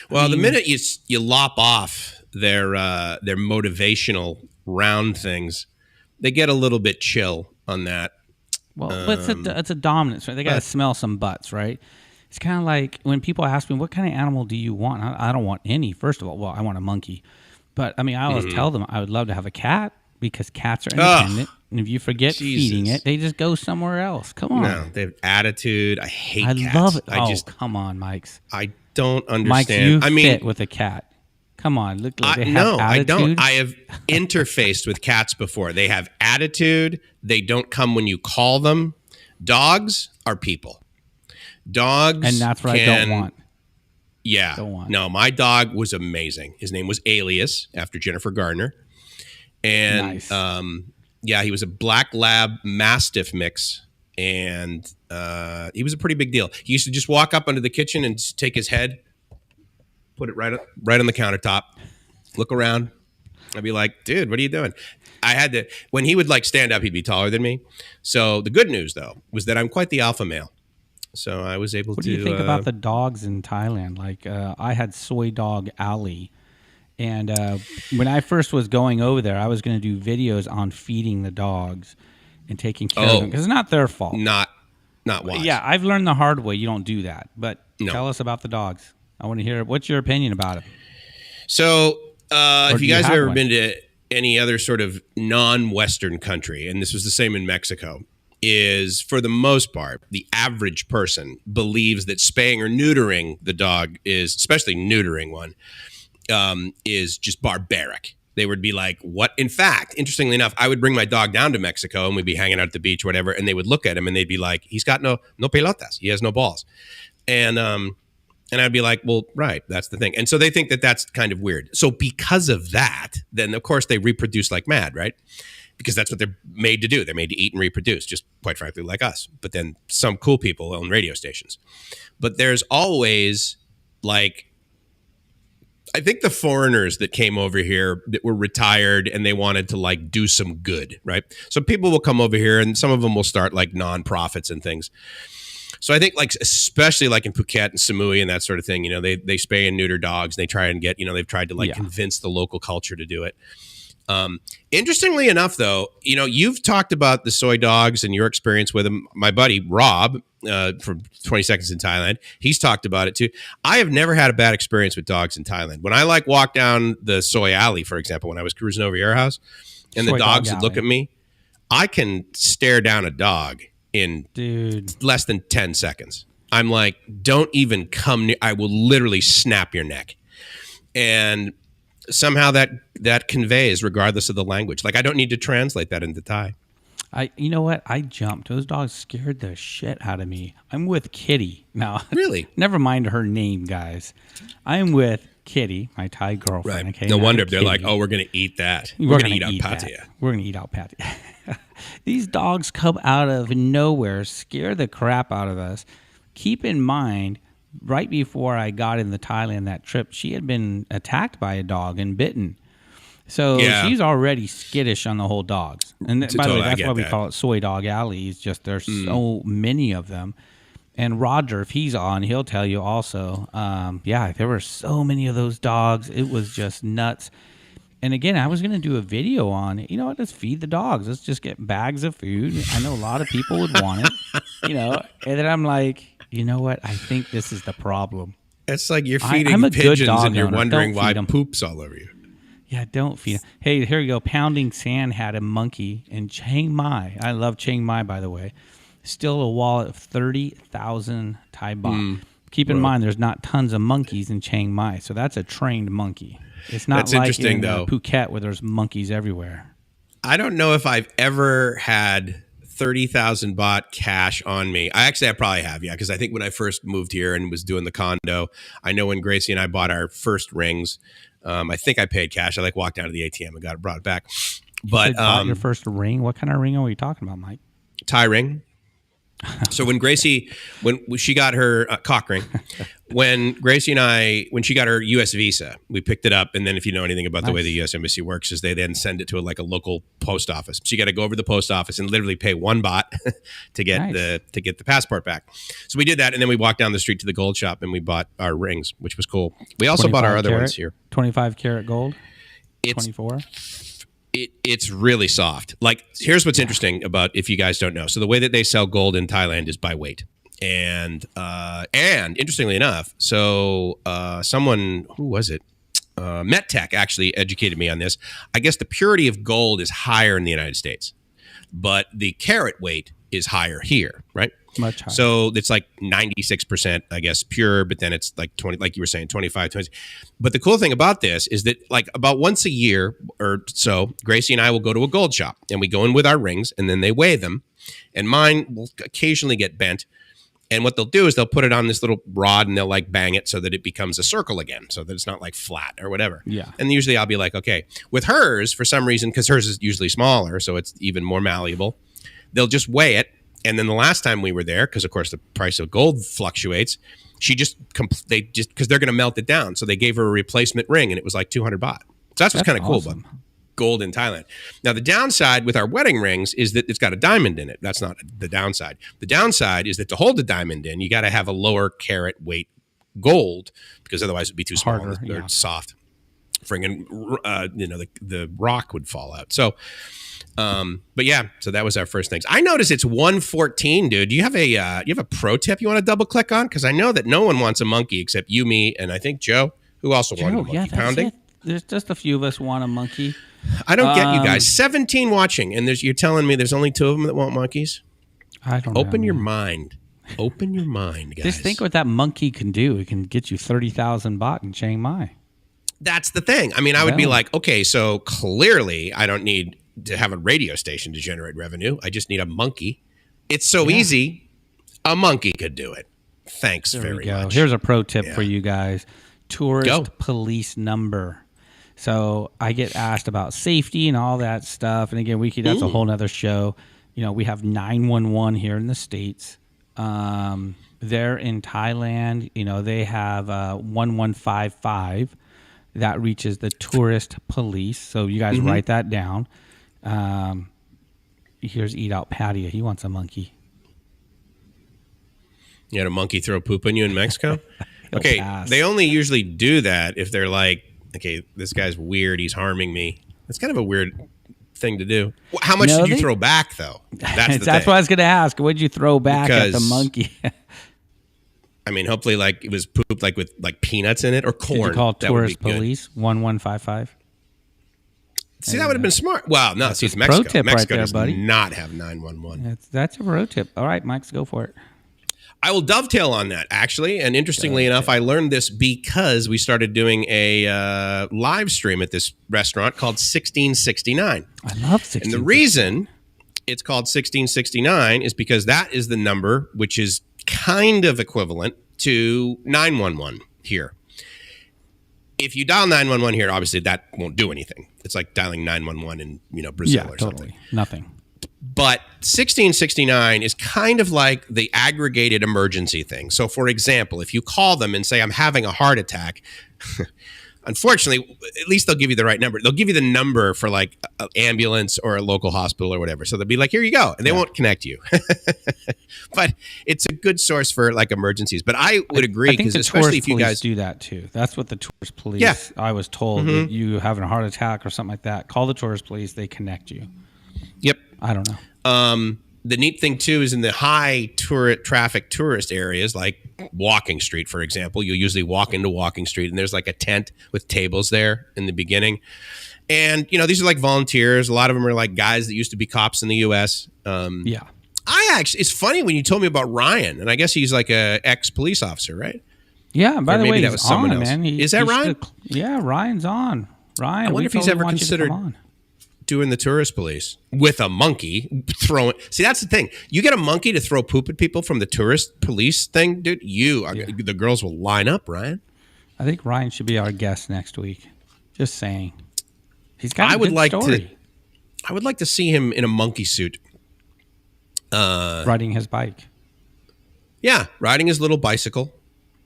Well, the minute you lop off their motivational round things, they get a little bit chill on that. Well, but it's a dominance, right? They got to smell some butts, right? It's kind of like when people ask me, what kind of animal do you want? I don't want any, first of all. Well, I want a monkey. But, I mean, I always tell them I would love to have a cat because cats are independent. And if you forget feeding it, they just go somewhere else. Come on. No, they have attitude. I hate cats. I love it. Come on, Mikes. I don't understand. Mikes, you fit with a cat. Come on. Look, they have no, attitude. I don't. I have interfaced with cats before. They have attitude. They don't come when you call them. Dogs are people. Dogs, and that's what I don't want. Yeah, no, my dog was amazing. His name was Alias after Jennifer Gardner, and he was a black lab mastiff mix, and he was a pretty big deal. He used to just walk up under the kitchen and take his head, put it right on the countertop, look around. I'd be like, dude, what are you doing? I had to when he would like stand up, he'd be taller than me. So the good news though was that I'm quite the alpha male. So I was able to... What do you think about the dogs in Thailand? Like, I had soy dog Ali. And when I first was going over there, I was going to do videos on feeding the dogs and taking care of them. Because it's not their fault. Not wise. Yeah, I've learned the hard way. You don't do that. But tell us about the dogs. I want to hear, what's your opinion about it? So, if you guys have ever been to any other sort of non-Western country, and this was the same in Mexico, is, for the most part, the average person believes that spaying or neutering the dog is, especially neutering one, is just barbaric. They would be like, what? In fact, interestingly enough, I would bring my dog down to Mexico and we'd be hanging out at the beach or whatever, and they would look at him and they'd be like, he's got no pelotas. He has no balls. And I'd be like, well, right, that's the thing. And so they think that that's kind of weird. So because of that, then of course they reproduce like mad, right? Because that's what they're made to do. They're made to eat and reproduce, just quite frankly, like us. But then some cool people own radio stations. But there's always like, I think the foreigners that came over here that were retired and they wanted to like do some good, right? So people will come over here and some of them will start like nonprofits and things. So I think like, especially like in Phuket and Samui and that sort of thing, they spay and neuter dogs and they try and get, they've tried to like convince the local culture to do it. Interestingly enough, though, you've talked about the soy dogs and your experience with them. My buddy Rob from 20 Seconds in Thailand, he's talked about it too. I have never had a bad experience with dogs in Thailand. When I like walk down the soy alley, for example, when I was cruising over your house, and the dogs would look at me, I can stare down a dog in less than 10 seconds. I'm like, don't even come near. I will literally snap your neck. And somehow that conveys regardless of the language. Like I don't need to translate that into Thai. You know what? I jumped. Those dogs scared the shit out of me. I'm with Kitty now. Really? Never mind her name, guys. I'm with Kitty, my Thai girlfriend. Right. Okay, no wonder they're like, oh, we're going to eat that. We're going to eat out pattaya. We're going to eat out pattaya. These dogs come out of nowhere, scare the crap out of us. Keep in mind, right before I got into Thailand that trip, she had been attacked by a dog and bitten. So she's already skittish on the whole dogs. And by the way, that's why we call it Soy Dog Alley. It's just there's so many of them. And Roger, if he's on, he'll tell you also, there were so many of those dogs. It was just nuts. And again, I was going to do a video on it. You know what? Let's feed the dogs. Let's just get bags of food. I know a lot of people would want it, And then I'm like, you know what? I think this is the problem. It's like you're feeding pigeons and you're wondering why poop's all over you. Yeah, don't feed them. Hey, here you go. Pounding Sand had a monkey in Chiang Mai. I love Chiang Mai, by the way. Still a wallet of 30,000 Thai baht. Keep in mind, there's not tons of monkeys in Chiang Mai, so that's a trained monkey. It's not that's like in though. Phuket where there's monkeys everywhere. I don't know if I've ever had 30,000 baht cash on me. I probably have, because I think when I first moved here and was doing the condo, I know when Gracie and I bought our first rings, I think I paid cash. I walked down to the ATM and brought it back. But you bought your first ring? What kind of ring are we talking about, Mike? Thai ring. So when she got her cock ring, when she got her U.S. visa, we picked it up. And then if you know anything about the way the U.S. Embassy works is they then send it to a local post office. So you got to go over to the post office and literally pay 1 baht to get the passport back. So we did that. And then we walked down the street to the gold shop and we bought our rings, which was cool. We also bought our other ones here. 25 karat gold? 24? It's really soft. Here's what's interesting about, if you guys don't know. So the way that they sell gold in Thailand is by weight. And interestingly enough, so someone, who was it? MetTech actually educated me on this. I guess the purity of gold is higher in the United States, but the carat weight is higher here, right? Much higher. So it's like 96%, I guess, pure, but then it's like 20, like you were saying, 25, 20. But the cool thing about this is that about once a year or so, Gracie and I will go to a gold shop and we go in with our rings and then they weigh them. And mine will occasionally get bent. And what they'll do is they'll put it on this little rod and they'll bang it so that it becomes a circle again, so that it's not flat or whatever. Yeah. And usually I'll be like, okay. With hers, for some reason, because hers is usually smaller, so it's even more malleable, they'll just weigh it. And then the last time we were there, because of course the price of gold fluctuates, because they're going to melt it down. So they gave her a replacement ring and it was like 200 baht. So that's what's kind of cool about gold in Thailand. Now, the downside with our wedding rings is that it's got a diamond in it. That's not the downside. The downside is that to hold the diamond in, you got to have a lower carat weight gold, because otherwise it'd be too small or soft. Friggin', the rock would fall out. So, but yeah, so that was our first things. I noticed it's 1:14, dude. Do you have a pro tip you want to double click on? Because I know that no one wants a monkey except you, me, and I think Joe, who also wanted a monkey. Pounding. It. There's just a few of us want a monkey. I don't get you guys. 17 watching, and you're telling me there's only 2 of them that want monkeys? I don't know. Open your mind. Open your mind, guys. Just think what that monkey can do. It can get you 30,000 baht in Chiang Mai. That's the thing. I mean, I would be like, okay, so clearly I don't need to have a radio station to generate revenue. I just need a monkey. It's so easy. A monkey could do it. Thanks very much. Here's a pro tip for you guys. Tourist police number. So I get asked about safety and all that stuff. And again, that's a whole nother show. You know, we have 911 here in the States. There in Thailand, you know, they have 1155 that reaches the tourist police. So you guys write that down. Here's Eat Out Patio. He wants a monkey. You had a monkey throw poop on you in Mexico? Okay, they only usually do that if they're like, okay, this guy's weird. He's harming me. That's kind of a weird thing to do. How much did you throw back, though? That's what I was going to ask. What did you throw back at the monkey? I mean, hopefully, like it was pooped like with like peanuts in it or corn. Did you call tourist police 1155? See, that would have been smart. Well, no, see, it's Mexico. Pro tip Mexico does not have 911. That's a pro tip. All right, Mike's go for it. I will dovetail on that, actually. And interestingly enough, I learned this because we started doing a live stream at this restaurant called 1669. I love 1669. And the reason it's called 1669 is because that is the number which is kind of equivalent to 911 here. If you dial 911 here, obviously that won't do anything. It's like dialing 911 in Brazil or something. Nothing. But 1669 is kind of like the aggregated emergency thing. So, for example, if you call them and say, I'm having a heart attack, unfortunately, at least they'll give you the right number. They'll give you the number for like an ambulance or a local hospital or whatever. So they'll be like, here you go. And they won't connect you. But it's a good source for like emergencies. But I would agree, because especially if you guys do that too. That's what the tourist police, I was told, that you having a heart attack or something like that, call the tourist police, they connect you. Yep. I don't know. The neat thing, too, is in the high traffic tourist areas, like Walking Street, for example, you'll usually walk into Walking Street and there's like a tent with tables there in the beginning. And, these are like volunteers. A lot of them are like guys that used to be cops in the U.S. It's funny when you told me about Ryan, and I guess he's like a ex-police officer, right? Yeah. By the way, that was someone else. Man. Is that Ryan? Ryan's on. Ryan, I wonder if he's ever considered doing the tourist police with a monkey throwing. See, that's the thing. You get a monkey to throw poop at people from the tourist police thing, dude. The girls will line up, Ryan. I think Ryan should be our guest next week. Just saying. He's got a good story. I would like to see him in a monkey suit. Riding his bike. Yeah, riding his little bicycle.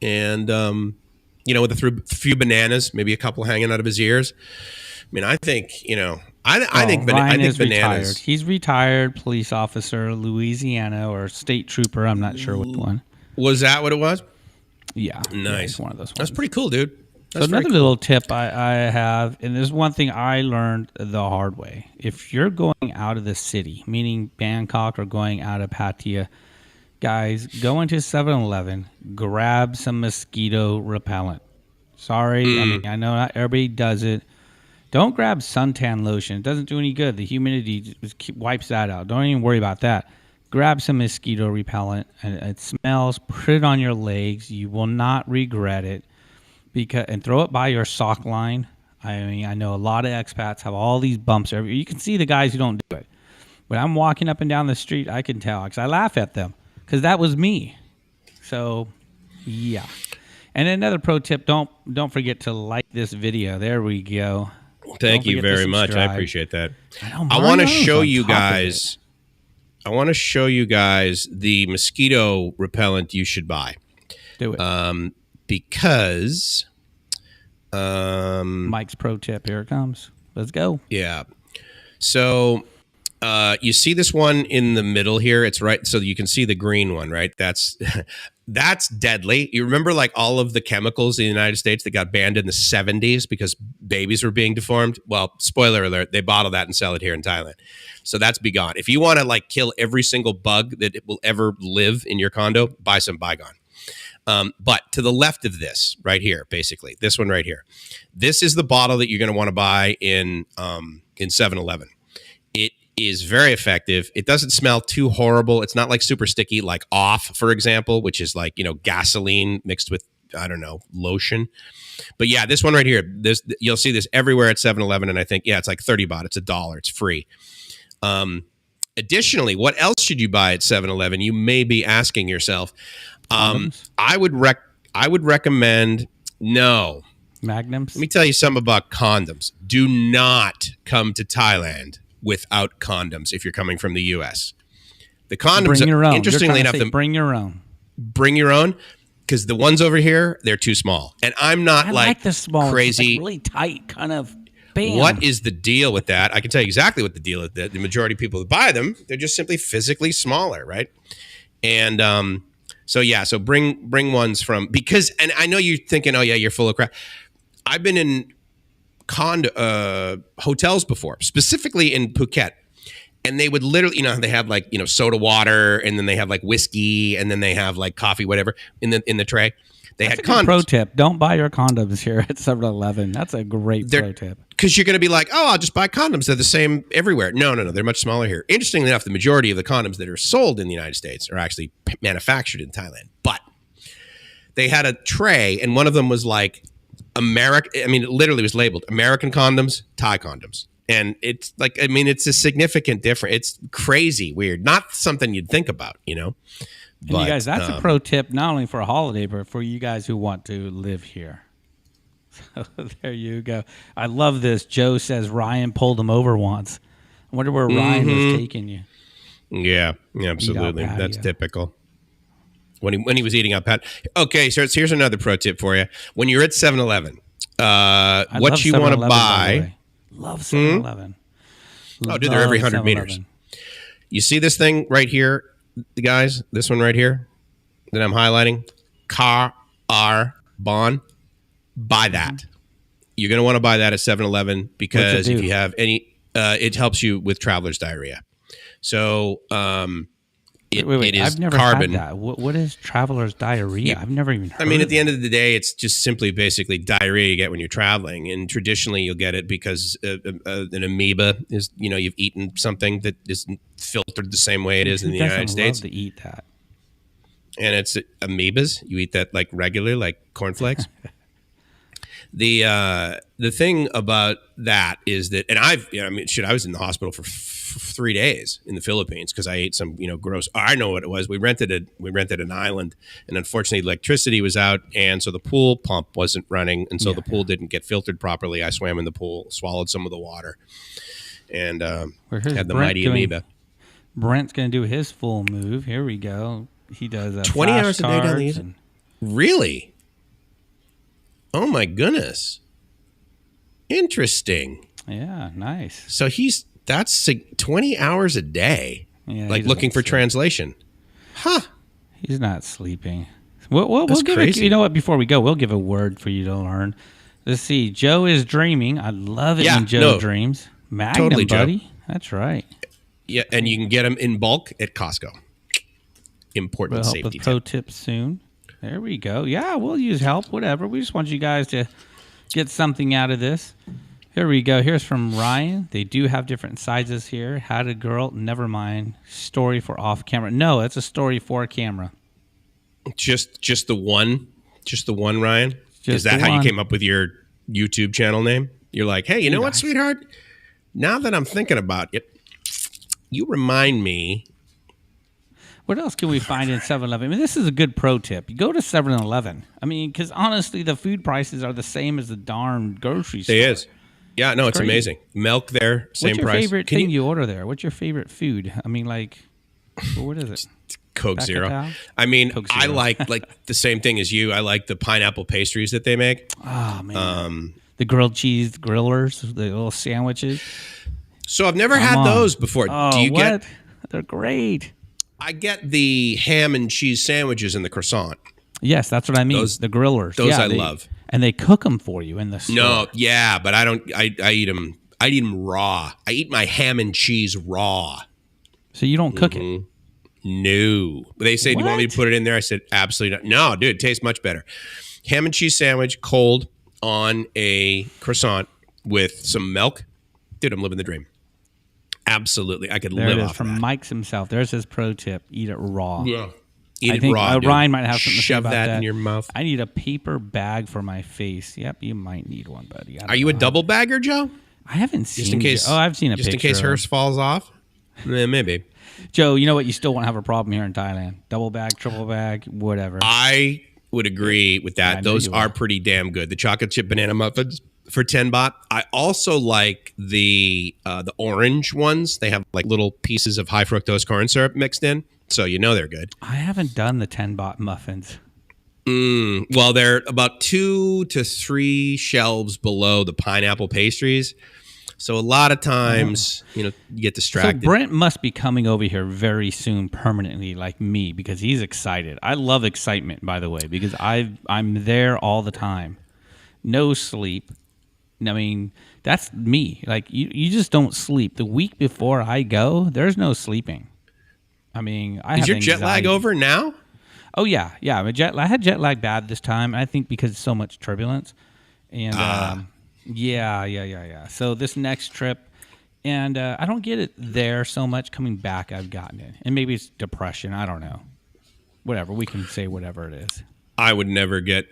And, with a few bananas, maybe a couple hanging out of his ears. I mean, I think, I think bananas. Retired. He's retired police officer, Louisiana, or state trooper. I'm not sure which one. Was that what it was? Yeah. Nice. One of those ones. That's pretty cool, dude. That's another little tip I have, and there's one thing I learned the hard way. If you're going out of the city, meaning Bangkok or going out of Pattaya, guys, go into 7-Eleven, grab some mosquito repellent. Sorry, I know not everybody does it. Don't grab suntan lotion. It doesn't do any good. The humidity just wipes that out. Don't even worry about that. Grab some mosquito repellent. And it smells. Put it on your legs. You will not regret it. And throw it by your sock line. I mean, I know a lot of expats have all these bumps. You can see the guys who don't do it. When I'm walking up and down the street, I can tell because I laugh at them because that was me. So, yeah. And another pro tip: don't forget to like this video. There we go. Thank you very much. I appreciate that. I want to show you guys. I want to show you guys the mosquito repellent you should buy. Do it. Because Mike's pro tip, here it comes. Let's go. Yeah. So you see this one in the middle here. It's right. So you can see the green one, right? That's deadly. You remember like all of the chemicals in the United States that got banned in the 70s because babies were being deformed? Well, spoiler alert, they bottle that and sell it here in Thailand. So that's be gone. If you want to like kill every single bug that it will ever live in your condo, buy some Bygone. But to the left of this right here, basically, this one right here, this is the bottle that you're going to want to buy in 7-Eleven. It is very effective. It doesn't smell too horrible. It's not like super sticky, like Off, for example, which is like, gasoline mixed with, I don't know, lotion. But yeah, this one right here, you'll see this everywhere at 7-Eleven. And I think, it's like 30 baht. It's $1. It's free. Additionally, what else should you buy at 7-Eleven? You may be asking yourself. I would recommend, no. Magnums? Let me tell you something about condoms. Do not come to Thailand without condoms if you're coming from the U.S. The condoms, bring your own. Interestingly enough, bring your own. Bring your own, because the ones over here, they're too small. And I'm not like the small, crazy. It's like really tight, kind of. Bam. What is the deal with that? I can tell you exactly what the deal is. The majority of people who buy them, they're just simply physically smaller, right? And so bring ones from, because, and I know you're thinking, oh yeah, you're full of crap. I've been in hotels before, specifically in Phuket, and they would literally, they have like, soda water, and then they have like whiskey, and then they have like coffee, whatever in the tray. They had condoms. Pro tip: don't buy your condoms here at 7-Eleven. That's a great pro tip. Because you're going to be like, oh, I'll just buy condoms. They're the same everywhere. No, they're much smaller here. Interestingly enough, the majority of the condoms that are sold in the United States are actually manufactured in Thailand. But they had a tray, and one of them was like American. I mean, it literally was labeled American condoms, Thai condoms. And it's like, I mean, it's a significant difference. It's crazy weird. Not something you'd think about, And you guys, that's a pro tip, not only for a holiday, but for you guys who want to live here. So there you go. I love this. Joe says Ryan pulled him over once. I wonder where Ryan was taking you. Yeah, absolutely. That's typical. When he was eating out pat. Okay, so here's another pro tip for you. When you're at 7-Eleven, what you want to buy. Love 7-Eleven. Oh, dude, they're every 100 meters. You see this thing right here, guys? This one right here that I'm highlighting? Car R Bond. Buy that. You're going to want to buy that at 7-Eleven because if you have any, it helps you with traveler's diarrhea. So it is I've never carbon. Had that. What is traveler's diarrhea? I've never even heard I mean, at the end of the day, it's just simply basically diarrhea you get when you're traveling. And traditionally, you'll get it because an amoeba is, you've eaten something that isn't filtered the same way it is in the United States. Love to eat that. And it's amoebas. You eat that like regularly, like cornflakes. The thing about that is that, and I was in the hospital for 3 days in the Philippines because I ate some, gross. I know what it was. We rented an island, and unfortunately, electricity was out, and so the pool pump wasn't running, and so the pool didn't get filtered properly. I swam in the pool, swallowed some of the water, and had the mighty amoeba. Brent's going to do his full move. Here we go. He does 20 hours a day down the east. Really? Oh my goodness. Interesting. Yeah, nice. So that's 20 hours a day. Yeah, looking for translation. Huh. He's not sleeping. We'll give crazy. you know what, before we go, we'll give a word for you to learn. Let's see. Joe is dreaming. I love it when Joe dreams. Magnum, totally, buddy. Joe. That's right. Yeah, and you can get them in bulk at Costco. Important We'll help safety with pro tips soon. There we go. Yeah, we'll use help, whatever. We just want you guys to get something out of this. Here we go. Here's from Ryan. They do have different sizes here. Had a girl, never mind. Story for off camera. No, it's a story for camera. Just the one? Just the one, Ryan? Just Is that how one. you came up with your YouTube channel name? You're like, hey, you know what, sweetheart? Now that I'm thinking about it, you remind me. What else can we find in 7-Eleven? I mean, this is a good pro tip. You go to 7-Eleven. I mean, because honestly, the food prices are the same as the darn grocery store. It is. Yeah, no, it's amazing. Milk there, same price. What's your favorite thing you order there? What's your favorite food? I mean, what is it? Coke Zero. Bacalhau? I mean, Coke Zero. I like the same thing as you. I like the pineapple pastries that they make. Oh, man. The grilled cheese grillers, the little sandwiches. So I've never had those before. Oh, Do you what? They're great. I get the ham and cheese sandwiches and the croissant. Yes, that's what I mean. The grillers. Those I love. And they cook them for you in the store. No, yeah, but I don't. I eat them. I eat them raw. I eat my ham and cheese raw. So you don't cook it? No. They say, do you want me to put it in there? I said, absolutely not. No, dude, it tastes much better. Ham and cheese sandwich, cold on a croissant with some milk. Dude, I'm living the dream. Absolutely. I could There live it is off from that. Mike's himself. There's his pro tip. Eat it raw. Yeah. Eat I it think raw, dude. Ryan might have something to say Shove about that in your mouth. I need a paper bag for my face. Yep, you might need one, buddy. Are you a double bagger, Joe? I haven't seen. Just in case. I've seen a just picture. Just in case hers falls off. Maybe. Joe, you know what? You still won't have a problem here in Thailand. Double bag, triple bag, whatever. I would agree with that. Those are pretty damn good. The chocolate chip banana muffins for 10 baht. I also like the orange ones. They have like little pieces of high fructose corn syrup mixed in, so you know they're good. I haven't done the 10 baht muffins. Well, they're about 2 to 3 shelves below the pineapple pastries. So a lot of times, you get distracted. So Brent must be coming over here very soon permanently like me because he's excited. I love excitement, by the way, because I'm there all the time. No sleep. I mean, that's me. Like, you just don't sleep. The week before I go, there's no sleeping. I mean, Is your jet lag over now? Oh, yeah. Yeah, I had jet lag bad this time, I think because of so much turbulence. And, yeah. So this next trip, and I don't get it there so much. Coming back, I've gotten it. And maybe it's depression. I don't know. Whatever. We can say whatever it is. I would never get,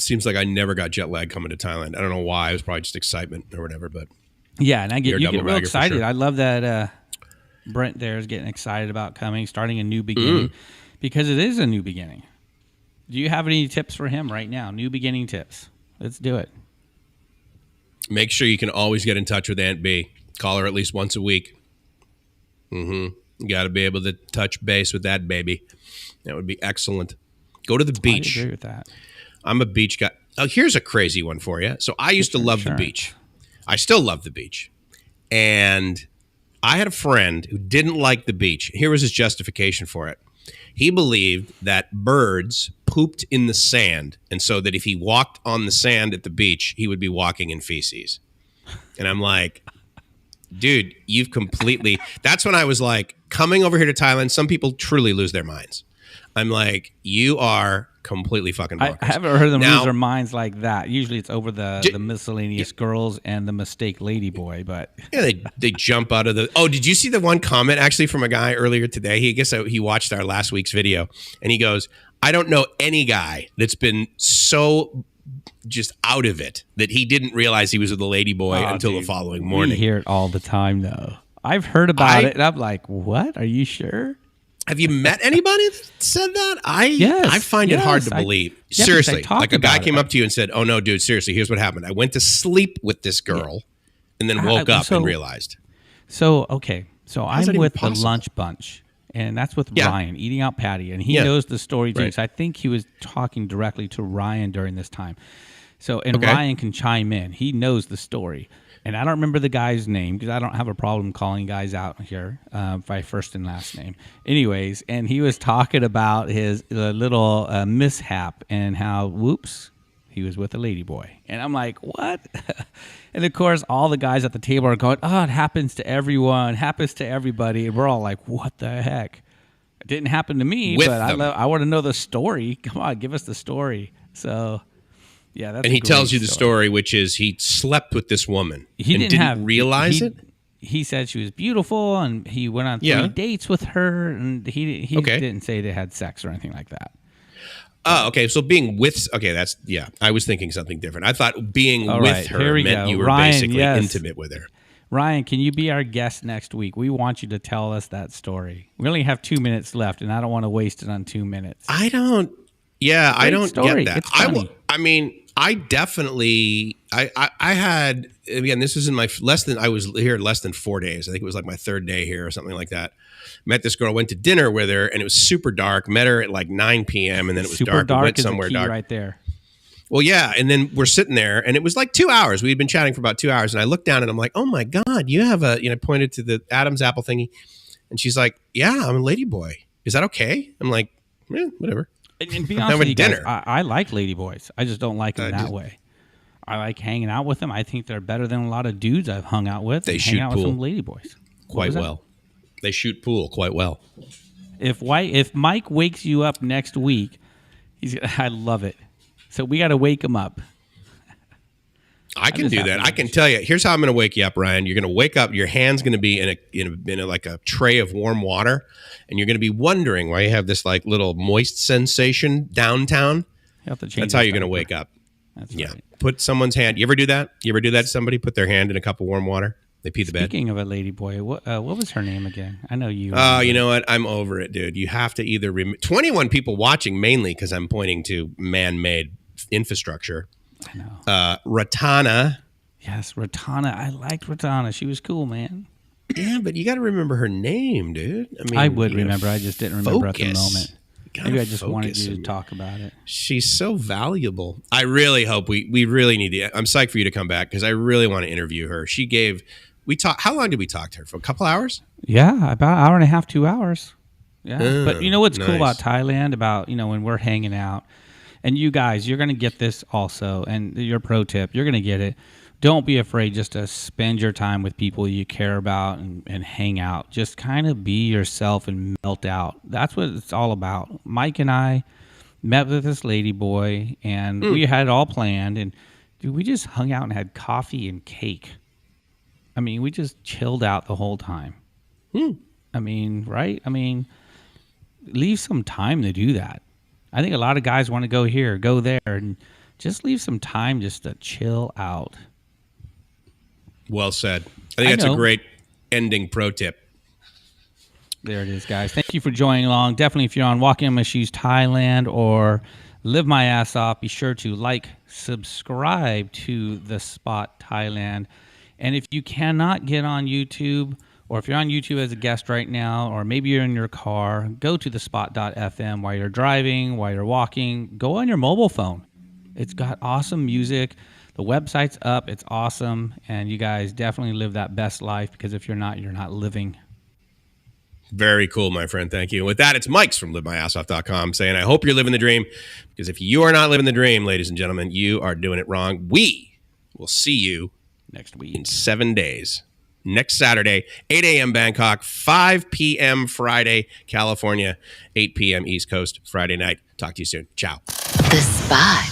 seems like I never got jet lag coming to Thailand. I don't know why. It was probably just excitement or whatever. But yeah, and you get real excited. Sure. I love that Brent there is getting excited about coming, starting a new beginning, because it is a new beginning. Do you have any tips for him right now? New beginning tips. Let's do it. Make sure you can always get in touch with Aunt B. Call her at least once a week. You got to be able to touch base with that baby. That would be excellent. Go to the beach. I agree with that. I'm a beach guy. Oh, here's a crazy one for you. So I used to love the beach. I still love the beach. And I had a friend who didn't like the beach. Here was his justification for it. He believed that birds pooped in the sand, and so that if he walked on the sand at the beach, he would be walking in feces. And I'm like, dude, you've completely... That's when I was like, coming over here to Thailand, some people truly lose their minds. I'm like, you are completely fucking bonkers. I haven't heard them lose their minds like that. Usually it's over the miscellaneous girls and the mistake ladyboy, but... Yeah, they jump out of the... Oh, did you see the one comment actually from a guy earlier today? He watched our last week's video, and he goes, I don't know any guy that's been so just out of it that he didn't realize he was with a ladyboy until the following morning. We hear it all the time, though. I've heard about it, and I'm like, what? Are you sure? Have you met anybody that said that? I find it hard to believe. Seriously, like a guy came up to you and said, oh, no, dude, seriously, here's what happened. I went to sleep with this girl and then woke up and realized. So I'm with the lunch bunch, and that's with Ryan, eating out Patty, and he knows the story, too. Right. So I think he was talking directly to Ryan during this time. So, and Ryan can chime in. He knows the story. And I don't remember the guy's name because I don't have a problem calling guys out here by first and last name. Anyways, and he was talking about his little mishap and how, whoops, he was with a ladyboy. And I'm like, what? And of course, all the guys at the table are going, oh, it happens to everyone, happens to everybody. And we're all like, what the heck? It didn't happen to me, but I want to know the story. Come on, give us the story. So... Yeah, that's and he tells you the story, which is he slept with this woman. He didn't realize it. He said she was beautiful, and he went on 3 dates with her, and he didn't say they had sex or anything like that. Oh, okay. So being with, that's I was thinking something different. I thought being with her meant you were basically intimate with her. Ryan, can you be our guest next week? We want you to tell us that story. We only have 2 minutes left, and I don't want to waste it on 2 minutes. I don't get that. I definitely, I had, again, this was in my I was here less than 4 days. I think it was like my 3rd day here or something like that. Met this girl, went to dinner with her, and it was super dark. Met her at like 9 p.m. and then it was super dark. We went somewhere dark right there. Well, yeah. And then we're sitting there and it was like 2 hours. We had been chatting for about 2 hours. And I looked down and I'm like, oh my God, you have pointed to the Adam's apple thingy. And she's like, yeah, I'm a ladyboy. Is that okay? I'm like, whatever. And be honest with you guys, I like ladyboys. I just don't like them that way. I like hanging out with them. I think they're better than a lot of dudes I've hung out with. They shoot pool with some ladyboys quite well. They shoot pool quite well. If Mike wakes you up next week, I love it. So we got to wake him up. I can do that. I can tell you. Here's how I'm going to wake you up, Ryan. You're going to wake up. Your hand's going to be in a like a tray of warm water, and you're going to be wondering why you have this like little moist sensation downtown. That's how you're going to wake up. That's right. Put someone's hand. You ever do that? You ever do that to somebody? Put their hand in a cup of warm water. They pee the bed. Speaking of a lady boy, what was her name again? I know you. Oh, you know what? I'm over it, dude. You have to either 21 people watching, mainly because I'm pointing to man-made infrastructure. I know. Ratana. Yes, Ratana. I liked Ratana. She was cool, man. Yeah, but you got to remember her name, dude. I mean, I would remember. I just didn't remember at the moment. Maybe I just wanted you to talk about it. She's so valuable. I really hope we really need to. I'm psyched for you to come back because I really want to interview her. How long did we talk to her? For a couple hours? Yeah, about an hour and a half, 2 hours. Yeah. But you know what's cool about Thailand, about, when we're hanging out, and you guys, you're going to get this also, and your pro tip, you're going to get it. Don't be afraid just to spend your time with people you care about and hang out. Just kind of be yourself and melt out. That's what it's all about. Mike and I met with this lady boy, and we had it all planned. And dude, we just hung out and had coffee and cake. I mean, we just chilled out the whole time. I mean, right? I mean, leave some time to do that. I think a lot of guys want to go here, go there, and just leave some time just to chill out. Well said. I think that's a great ending pro tip. There it is, guys. Thank you for joining along. Definitely, if you're on Walking on My Shoes Thailand or Live My Ass Off, be sure to subscribe to the Spot Thailand. And if you cannot get on YouTube, or if you're on YouTube as a guest right now, or maybe you're in your car, go to the spot.fm while you're driving, while you're walking. Go on your mobile phone. It's got awesome music. The website's up. It's awesome. And you guys definitely live that best life, because if you're not living. Very cool, my friend. Thank you. With that, it's Mike's from LiveMyAssOff.com saying, I hope you're living the dream, because if you are not living the dream, ladies and gentlemen, you are doing it wrong. We will see you next week in 7 days. Next Saturday, 8 a.m. Bangkok, 5 p.m. Friday, California, 8 p.m. East Coast, Friday night. Talk to you soon. Ciao. The Spot.